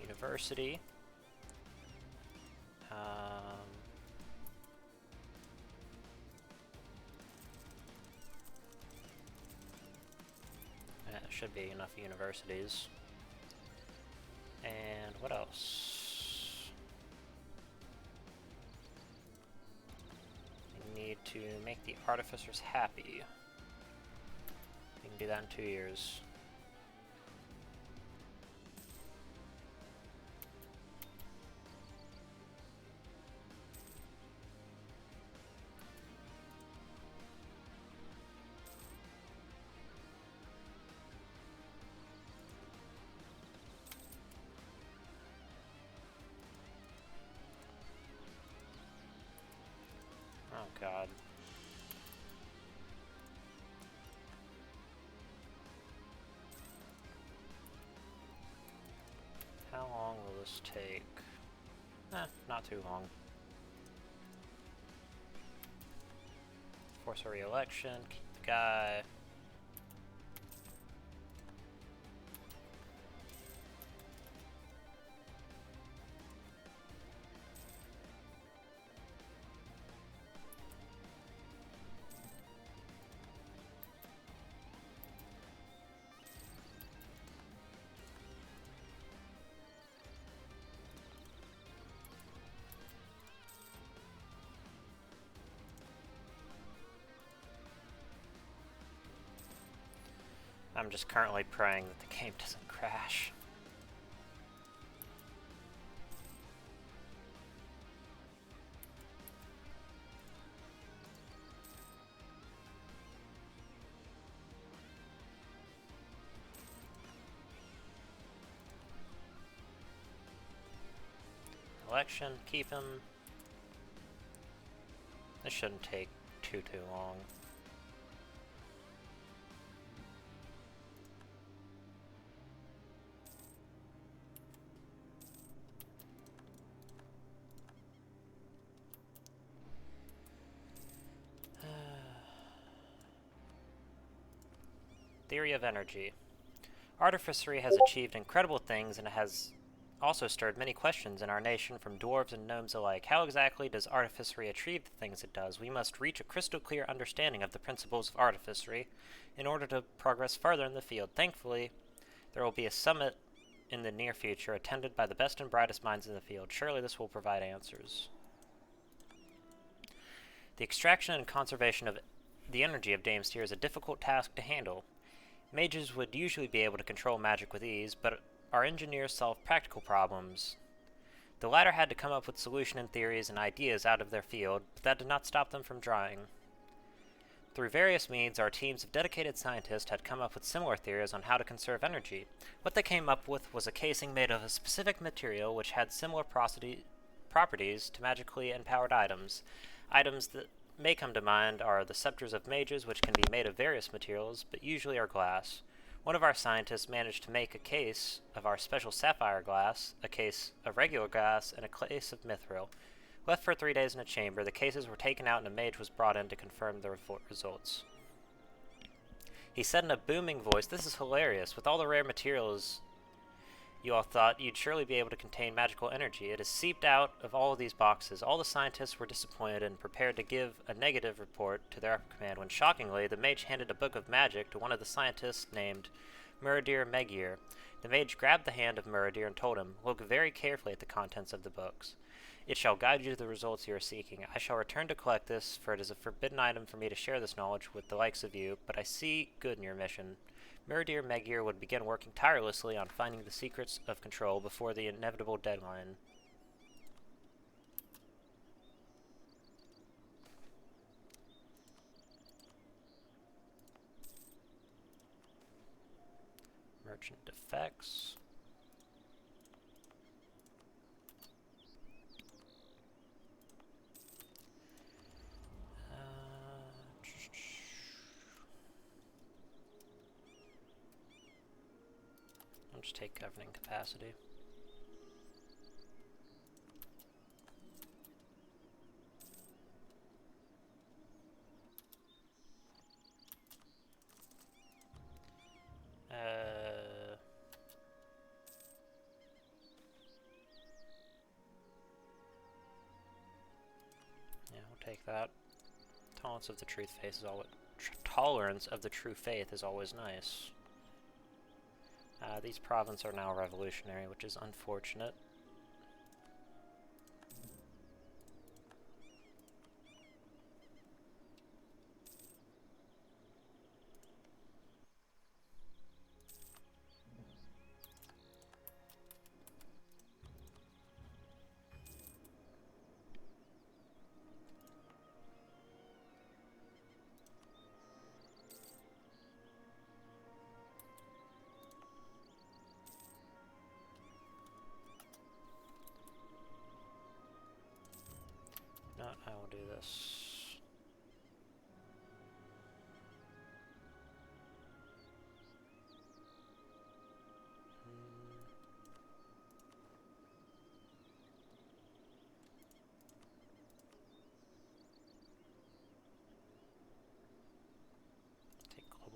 A: University. There should be enough universities. And what else? We need to make the artificers happy. We can do that in 2 years. Oh god. How long will this take? Not too long. Force a re-election, keep the guy. I'm just currently praying that the game doesn't crash. Election, keep him. This shouldn't take too long. Theory of energy. Artificery has achieved incredible things and has also stirred many questions in our nation from dwarves and gnomes alike. How exactly does artificery achieve the things it does? We must reach a crystal clear understanding of the principles of artificery in order to progress further in the field. Thankfully, there will be a summit in the near future attended by the best and brightest minds in the field. Surely this will provide answers. The extraction and conservation of the energy of Damesteer is a difficult task to handle. Mages would usually be able to control magic with ease, but our engineers solve practical problems. The latter had to come up with solutions and theories and ideas out of their field, but that did not stop them from trying. Through various means, our teams of dedicated scientists had come up with similar theories on how to conserve energy. What they came up with was a casing made of a specific material which had similar properties to magically empowered items. Items that may come to mind are the scepters of mages, which can be made of various materials, but usually are glass. One of our scientists managed to make a case of our special sapphire glass, a case of regular glass, and a case of mithril. Left for 3 days in a chamber, the cases were taken out and a mage was brought in to confirm the results. He said in a booming voice, "This is hilarious. With all the rare materials you all thought you'd surely be able to contain magical energy. It has seeped out of all of these boxes." All the scientists were disappointed and prepared to give a negative report to their upper command when, shockingly, the mage handed a book of magic to one of the scientists named Muradir Megir. The mage grabbed the hand of Muradir and told him, "Look very carefully at the contents of the books. It shall guide you to the results you are seeking. I shall return to collect this, for it is a forbidden item for me to share this knowledge with the likes of you, but I see good in your mission." Muradir Megir would begin working tirelessly on finding the secrets of control before the inevitable deadline. Merchant defects. I'll just take governing capacity. Yeah, we'll take that. Tolerance of the true faith is always nice. These provinces are now revolutionary, which is unfortunate. I will do this.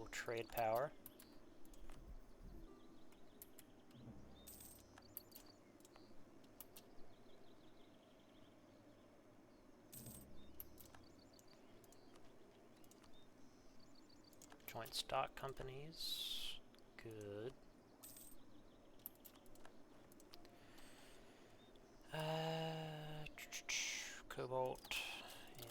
A: Global trade power. Joint stock companies. Good. Cobalt. Yeah.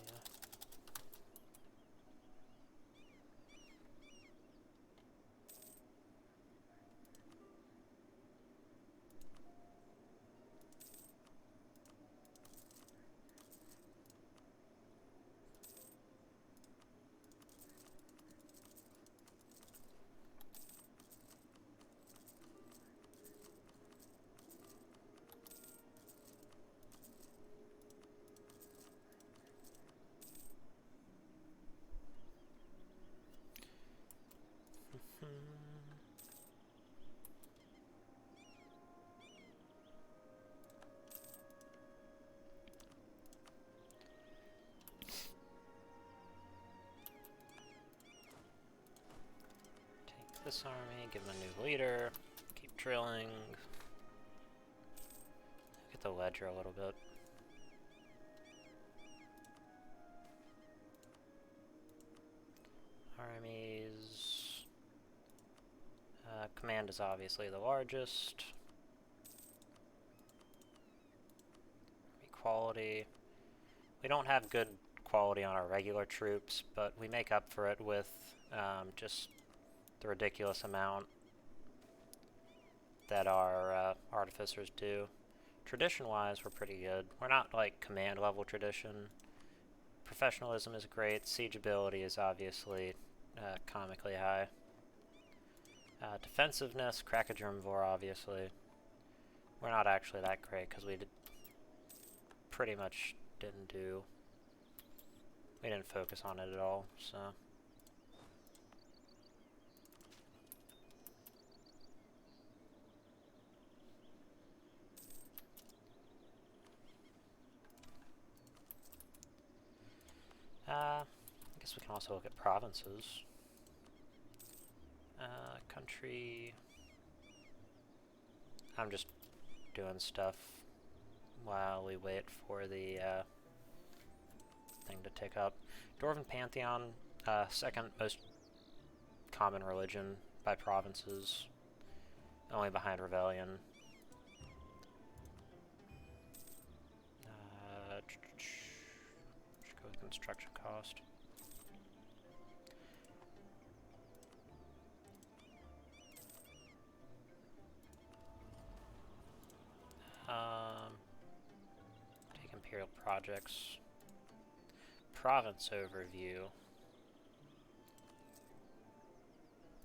A: Take this army, give them a new leader, keep drilling. Get the ledger a little bit. Armies. Command is obviously the largest. Quality. We don't have good quality on our regular troops, but we make up for it with just the ridiculous amount that our artificers do. Tradition-wise, we're pretty good. We're not like command-level tradition. Professionalism is great. Siegeability is obviously comically high. Defensiveness, Krakagermvor, obviously. We're not actually that great because we pretty much we didn't focus on it at all, so. I guess we can also look at provinces. Country. I'm just doing stuff while we wait for the thing to tick up. Dwarven Pantheon, second most common religion by provinces, only behind Rebellion. Let's go with construction cost. Take Imperial Projects. Province overview.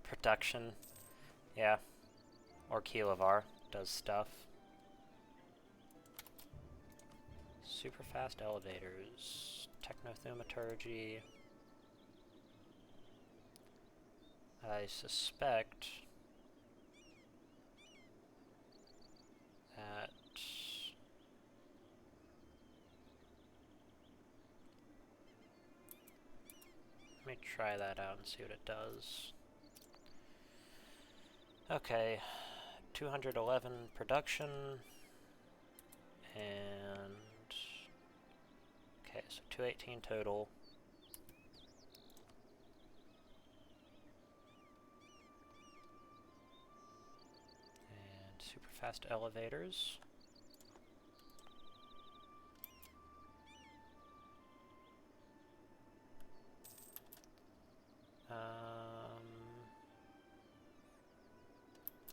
A: Production. Yeah. Orghelovar does stuff. Super fast elevators. Technothaumaturgy. I suspect that let me try that out and see what it does. Okay, 211 production, and okay, so 218 total. And super fast elevators.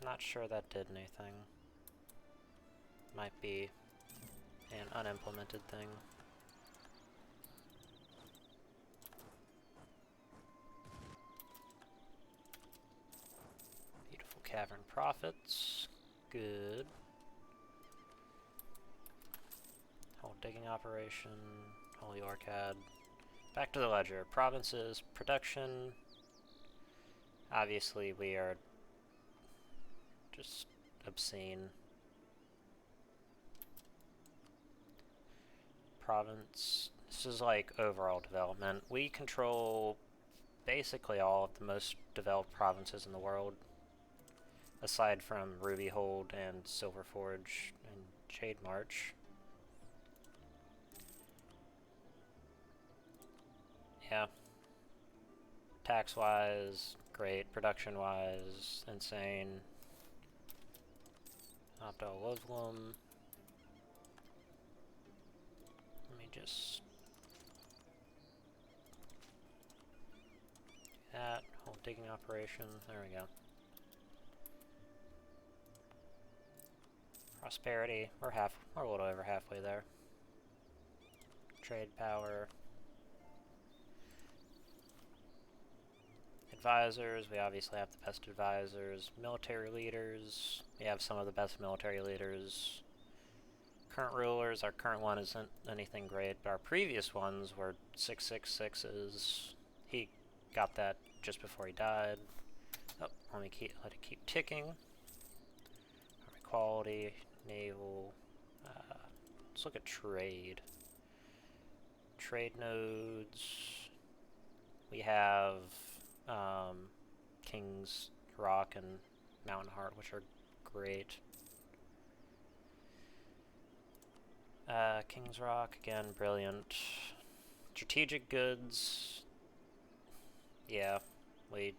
A: Not sure that did anything. Might be an unimplemented thing. Beautiful cavern profits. Good. Whole digging operation. Holy Orcad. Back to the ledger. Provinces, production. Obviously we are just obscene. Province. This is like overall development. We control basically all of the most developed provinces in the world, aside from Rubyhold and Silverforge and Jade March. Yeah. Tax-wise, great. Production-wise, insane. Opto-Livlum. Let me just... that whole digging operation. There we go. Prosperity. We're a little over halfway there. Trade power. Advisors. We obviously have the best advisors. Military leaders. We have some of the best military leaders. Current rulers. Our current one isn't anything great, but our previous ones were 666s. He got that just before he died. Oh, let it keep ticking. Quality, naval. Let's look at trade. Trade nodes. We have King's Rock and Mountain Heart, which are great. King's Rock, again, brilliant. Strategic goods. Yeah, we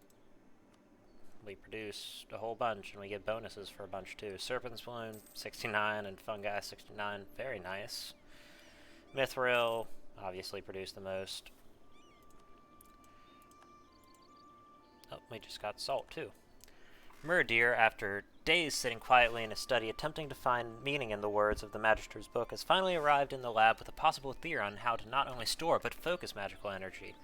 A: produce a whole bunch, and we get bonuses for a bunch too. Serpent's Bloom, 69, and Fungi, 69. Very nice. Mithril, obviously produce the most. Oh, we just got salt too. Muradir, after days sitting quietly in his study attempting to find meaning in the words of the Magister's book, has finally arrived in the lab with a possible theory on how to not only store but focus magical energy.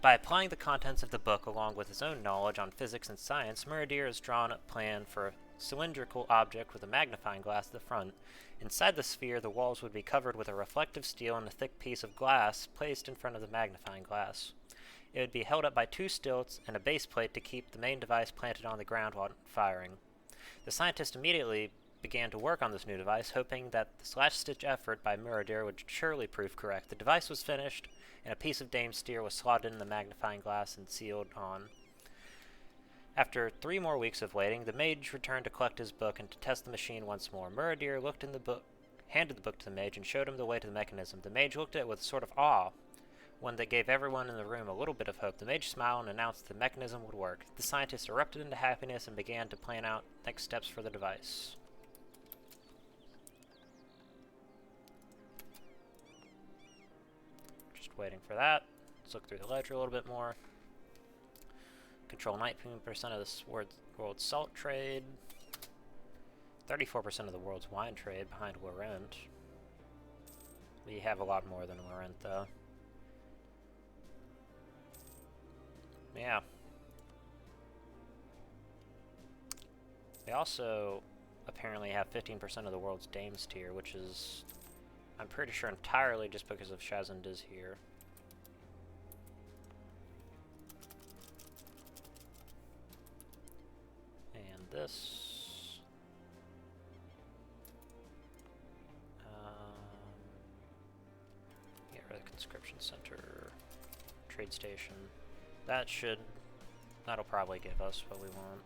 A: By applying the contents of the book along with his own knowledge on physics and science, Muradir has drawn a plan for a cylindrical object with a magnifying glass at the front. Inside the sphere, the walls would be covered with a reflective steel and a thick piece of glass placed in front of the magnifying glass. It would be held up by two stilts and a base plate to keep the main device planted on the ground while firing. The scientist immediately began to work on this new device, hoping that this last-ditch effort by Muradir would surely prove correct. The device was finished, and a piece of dame steel was slotted in the magnifying glass and sealed on. After 3 more weeks of waiting, the mage returned to collect his book and to test the machine once more. Muradir looked in the book, handed the book to the mage, and showed him the way to the mechanism. The mage looked at it with a sort of awe, one that gave everyone in the room a little bit of hope. The mage smiled and announced the mechanism would work. The scientist erupted into happiness and began to plan out next steps for the device. Just waiting for that. Let's look through the ledger a little bit more. Control 19% of this world's salt trade. 34% of the world's wine trade behind Laurent. We have a lot more than Laurent, though. Yeah. We also apparently have 15% of the world's Dames tier, which is, I'm pretty sure, entirely just because of Shazand is here. And this. Get rid of the conscription center, trade station. That'll probably give us what we want.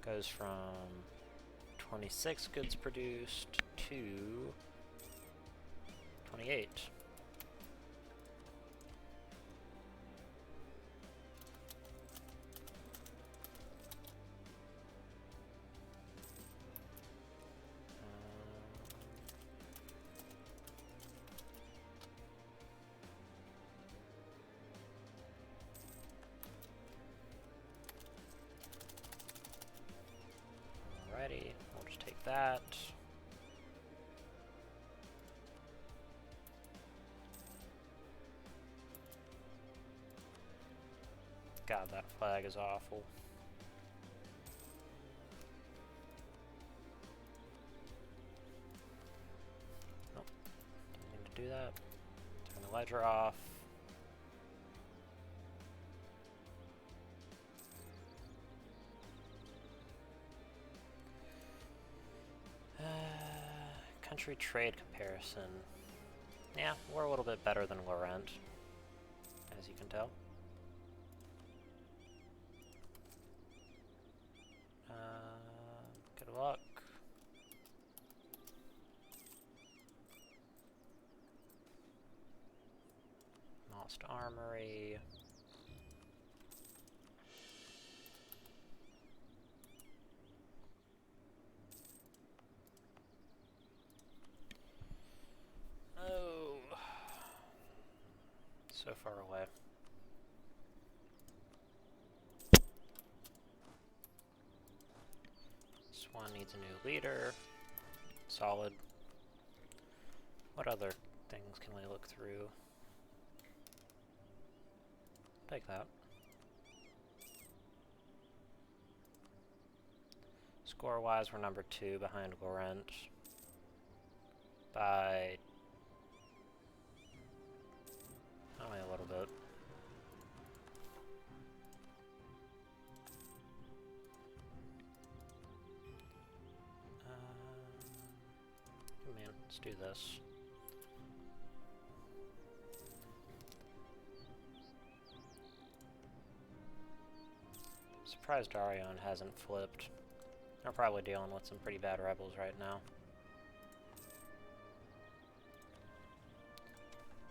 A: Goes from 26 goods produced to 28. Alrighty, we'll just take that. God, that flag is awful. Nope, didn't mean to do that. Turn the ledger off. Country trade comparison. Yeah, we're a little bit better than Laurent, as you can tell. Good luck. Lost Armory. Oh, so far away. This one needs a new leader. Solid. What other things can we look through? Take that. Score-wise, we're number 2 behind Laurent. By only a little bit. Man, let's do this. Surprised Arion hasn't flipped. They're probably dealing with some pretty bad rebels right now.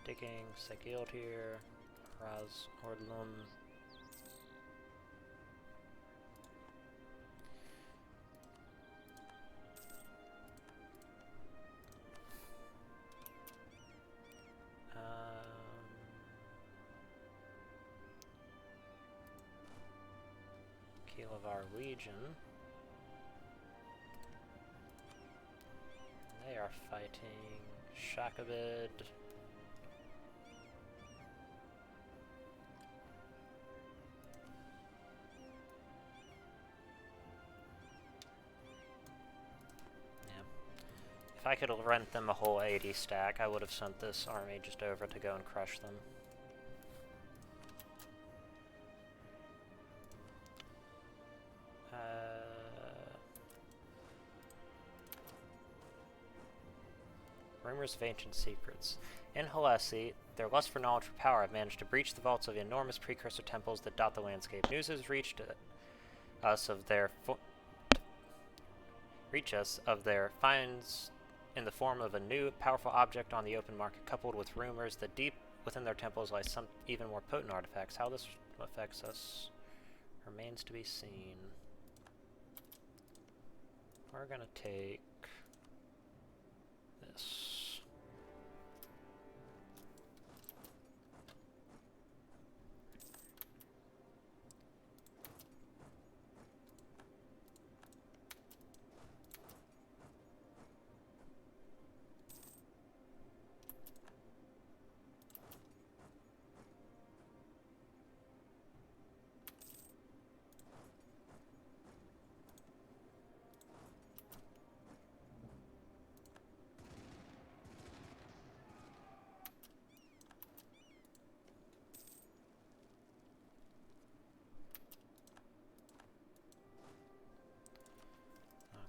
A: Digging, Segild here, Raz Ordlum. Orghelovar Legion. They are fighting Shakabid. If I could rent them a whole 80 stack, I would have sent this army just over to go and crush them. Rumors of ancient secrets. In Halessi, their lust for knowledge for power have managed to breach the vaults of the enormous precursor temples that dot the landscape. News has reached us of their finds in the form of a new, powerful object on the open market, coupled with rumors that deep within their temples lie some even more potent artifacts. How this affects us remains to be seen. We're gonna take this.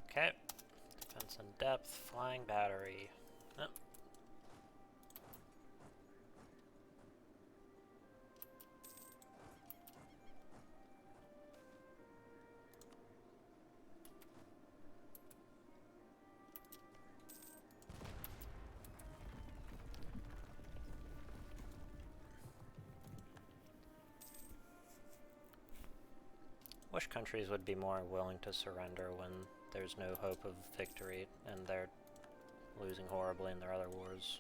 A: Okay. Defense and depth, flying battery. Oh. Wish countries would be more willing to surrender when there's no hope of victory and they're losing horribly in their other wars.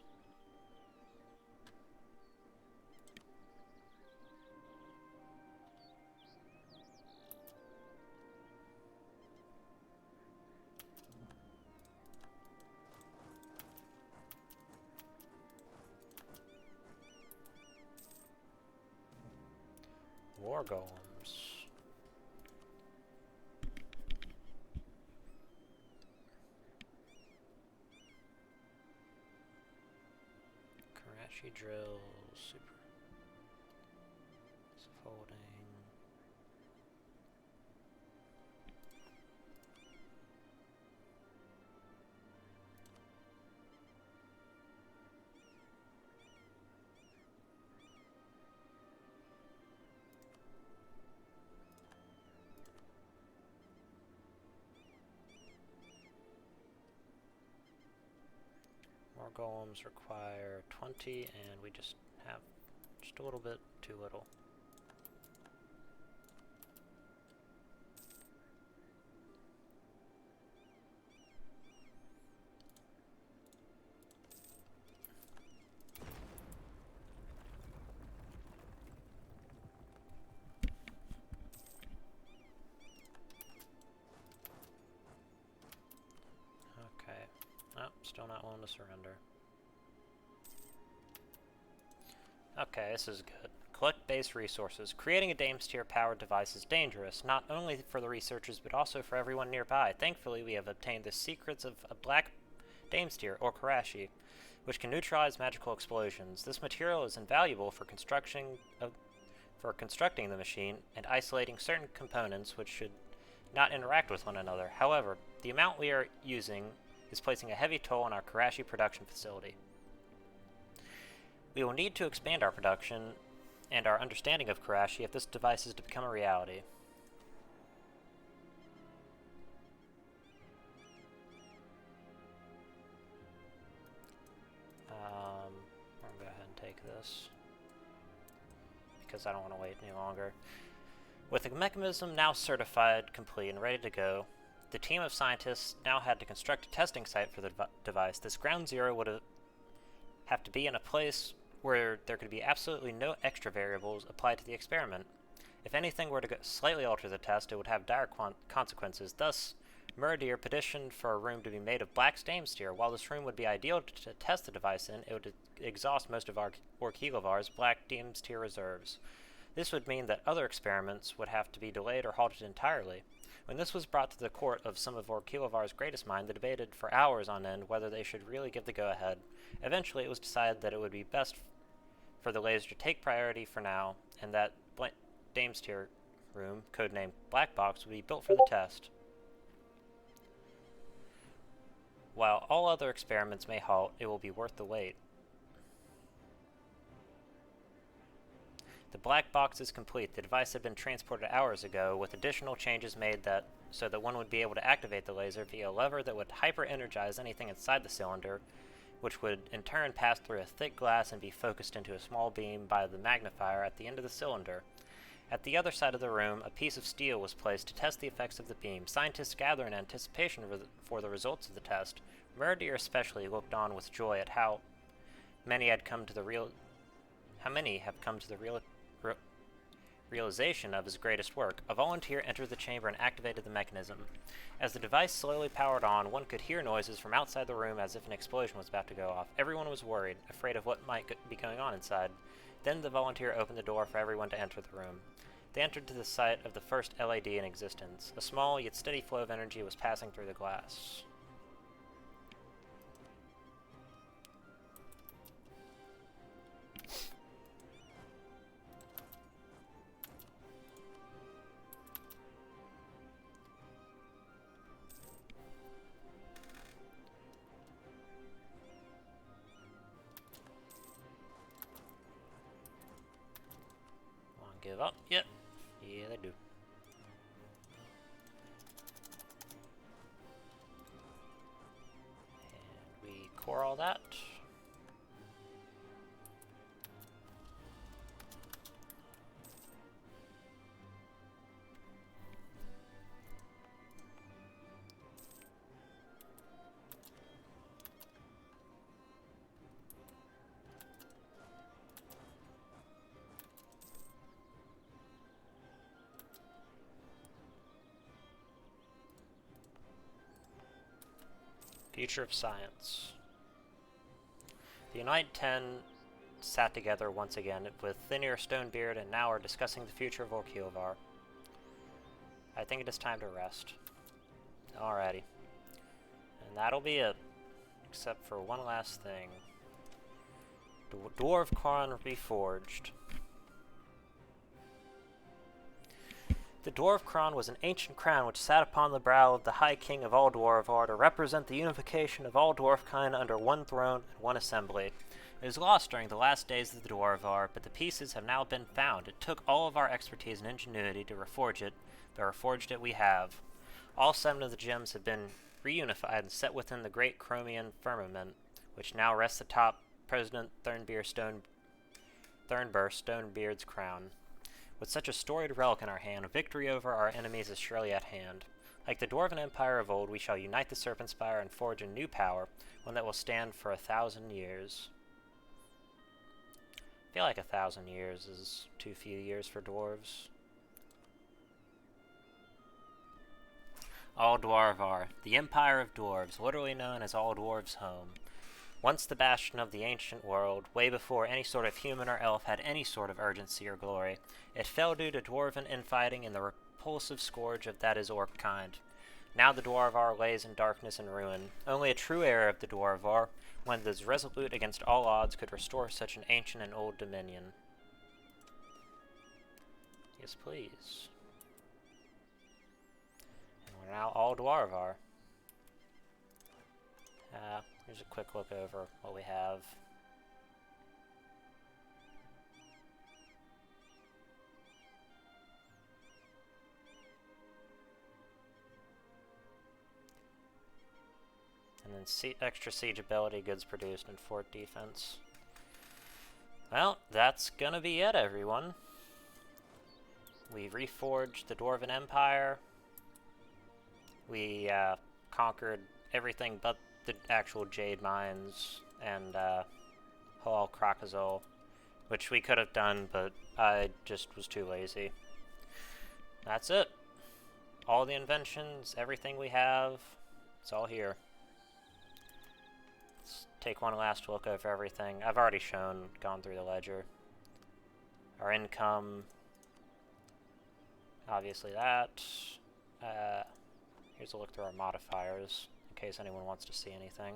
A: War golems. Karachi drills, super folding. golems require 20, and we just have just a little bit too little. Okay. Nope, still not willing to surrender. Okay, this is good. Collect base resources. Creating a Damestier-powered device is dangerous, not only for the researchers, but also for everyone nearby. Thankfully, we have obtained the secrets of a black Damestier, or Karashi, which can neutralize magical explosions. This material is invaluable for constructing the machine and isolating certain components which should not interact with one another. However, the amount we are using is placing a heavy toll on our Karashi production facility. We will need to expand our production and our understanding of Karashi if this device is to become a reality. I'm going to go ahead and take this, because I don't want to wait any longer. With the mechanism now certified, complete, and ready to go, the team of scientists now had to construct a testing site for the device. This ground zero would have to be in a place where there could be absolutely no extra variables applied to the experiment. If anything were to slightly alter the test, it would have dire consequences. Thus, Muradir petitioned for a room to be made of black Damestier. While this room would be ideal to test the device in, it would exhaust most of Orghelovar's black Damestier reserves. This would mean that other experiments would have to be delayed or halted entirely. When this was brought to the court of some of Orghelovar's greatest minds, they debated for hours on end whether they should really give the go-ahead. Eventually, it was decided that it would be best for the laser to take priority for now, and that Damestier room, codenamed Black Box, would be built for the test. While all other experiments may halt, it will be worth the wait. The black box is complete. The device had been transported hours ago, with additional changes made so that one would be able to activate the laser via a lever that would hyper-energize anything inside the cylinder, which would in turn pass through a thick glass and be focused into a small beam by the magnifier at the end of the cylinder. At the other side of the room, a piece of steel was placed to test the effects of the beam. Scientists gather in anticipation for the results of the test. Muradir especially looked on with joy at how many have come to the realization of his greatest work. A volunteer entered the chamber and activated the mechanism. As the device slowly powered on, one could hear noises from outside the room as if an explosion was about to go off. Everyone was worried, afraid of what might be going on inside. Then the volunteer opened the door for everyone to enter the room. They entered to the site of the first LED in existence. A small yet steady flow of energy was passing through the glass. Give up? Yep. Yeah, they do. And we core all that. Future of Science. The United Ten sat together once again with Thin-Ear Stonebeard and now are discussing the future of Orghelovar. I think it is time to rest. Alrighty. And that'll be it. Except for one last thing. Dwarf Crown Reforged. The Dwarf Crown was an ancient crown which sat upon the brow of the High King of all Dwarvar to represent the unification of all dwarfkind under one throne and one assembly. It was lost during the last days of the Dwarvar, but the pieces have now been found. It took all of our expertise and ingenuity to reforge it, but reforged it we have. All 7 of the gems have been reunified and set within the great Chromian firmament, which now rests atop President Thornbeard Stonebeard's crown. With such a storied relic in our hand, victory over our enemies is surely at hand. Like the Dwarven Empire of old, we shall unite the Serpent Spire and forge a new power, one that will stand for 1,000 years. I feel like 1,000 years is too few years for dwarves. All-Dwarvar, the Empire of Dwarves, literally known as All Dwarves' home. Once the bastion of the ancient world, way before any sort of human or elf had any sort of urgency or glory, it fell due to Dwarven infighting and the repulsive scourge of that is orc kind. Now the Dwarvar lays in darkness and ruin. Only a true heir of the Dwarvar, one that is resolute against all odds, could restore such an ancient and old dominion. Yes, please. We're now all Dwarvar. Here's a quick look over what we have. And then extra siege ability, goods produced, and fort defense. Well, that's gonna be it, everyone. We reforged the Dwarven Empire. We conquered everything but the actual jade mines and Hoel Krakazol, which we could have done, but I just was too lazy. That's it. All the inventions, everything we have, it's all here. Let's take one last look over everything. I've already gone through the ledger. Our income, obviously that. Here's a look through our modifiers, in case anyone wants to see anything.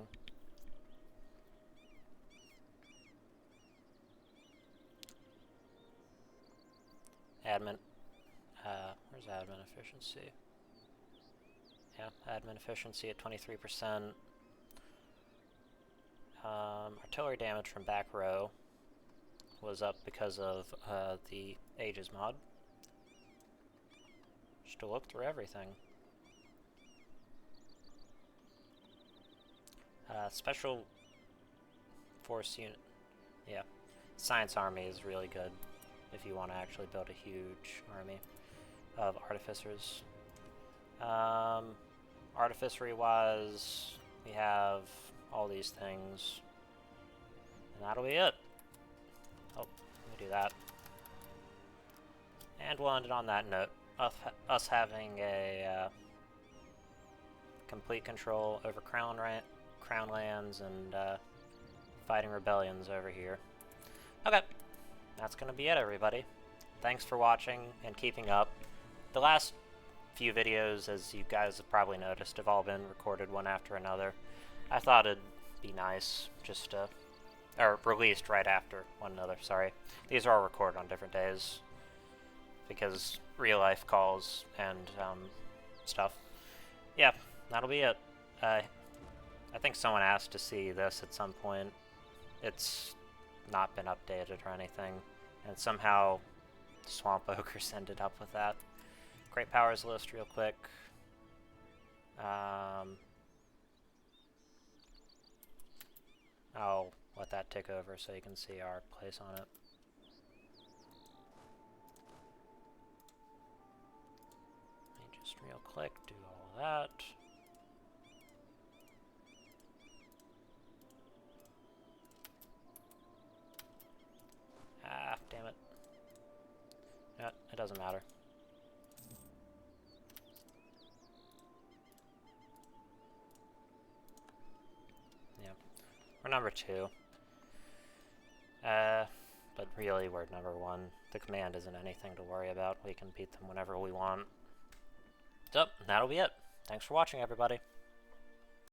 A: Admin, where's admin efficiency? Yeah, admin efficiency at 23%. Artillery damage from back row was up because of the Ages mod. Just to look through everything. Special force unit. Yeah. Science army is really good if you want to actually build a huge army of artificers. Artificery-wise, we have all these things. And that'll be it. Oh, let me do that. And we'll end it on that note. Us having a complete control over Crown lands and fighting rebellions over here. Okay, that's gonna be it, everybody. Thanks for watching and keeping up. The last few videos, as you guys have probably noticed, have all been recorded one after another. I thought it'd be nice just to, or released right after one another, sorry. These are all recorded on different days because real life calls and stuff. Yeah, that'll be it. I think someone asked to see this at some point. It's not been updated or anything, and somehow Swamp Ogres ended up with that. Great powers list real quick. I'll let that tick over so you can see our place on it. Let me just real quick do all of that. Ah, damn it. Yeah, it doesn't matter. Yeah. We're number 2. But really, we're number 1. The command isn't anything to worry about. We can beat them whenever we want. So, that'll be it. Thanks for watching, everybody.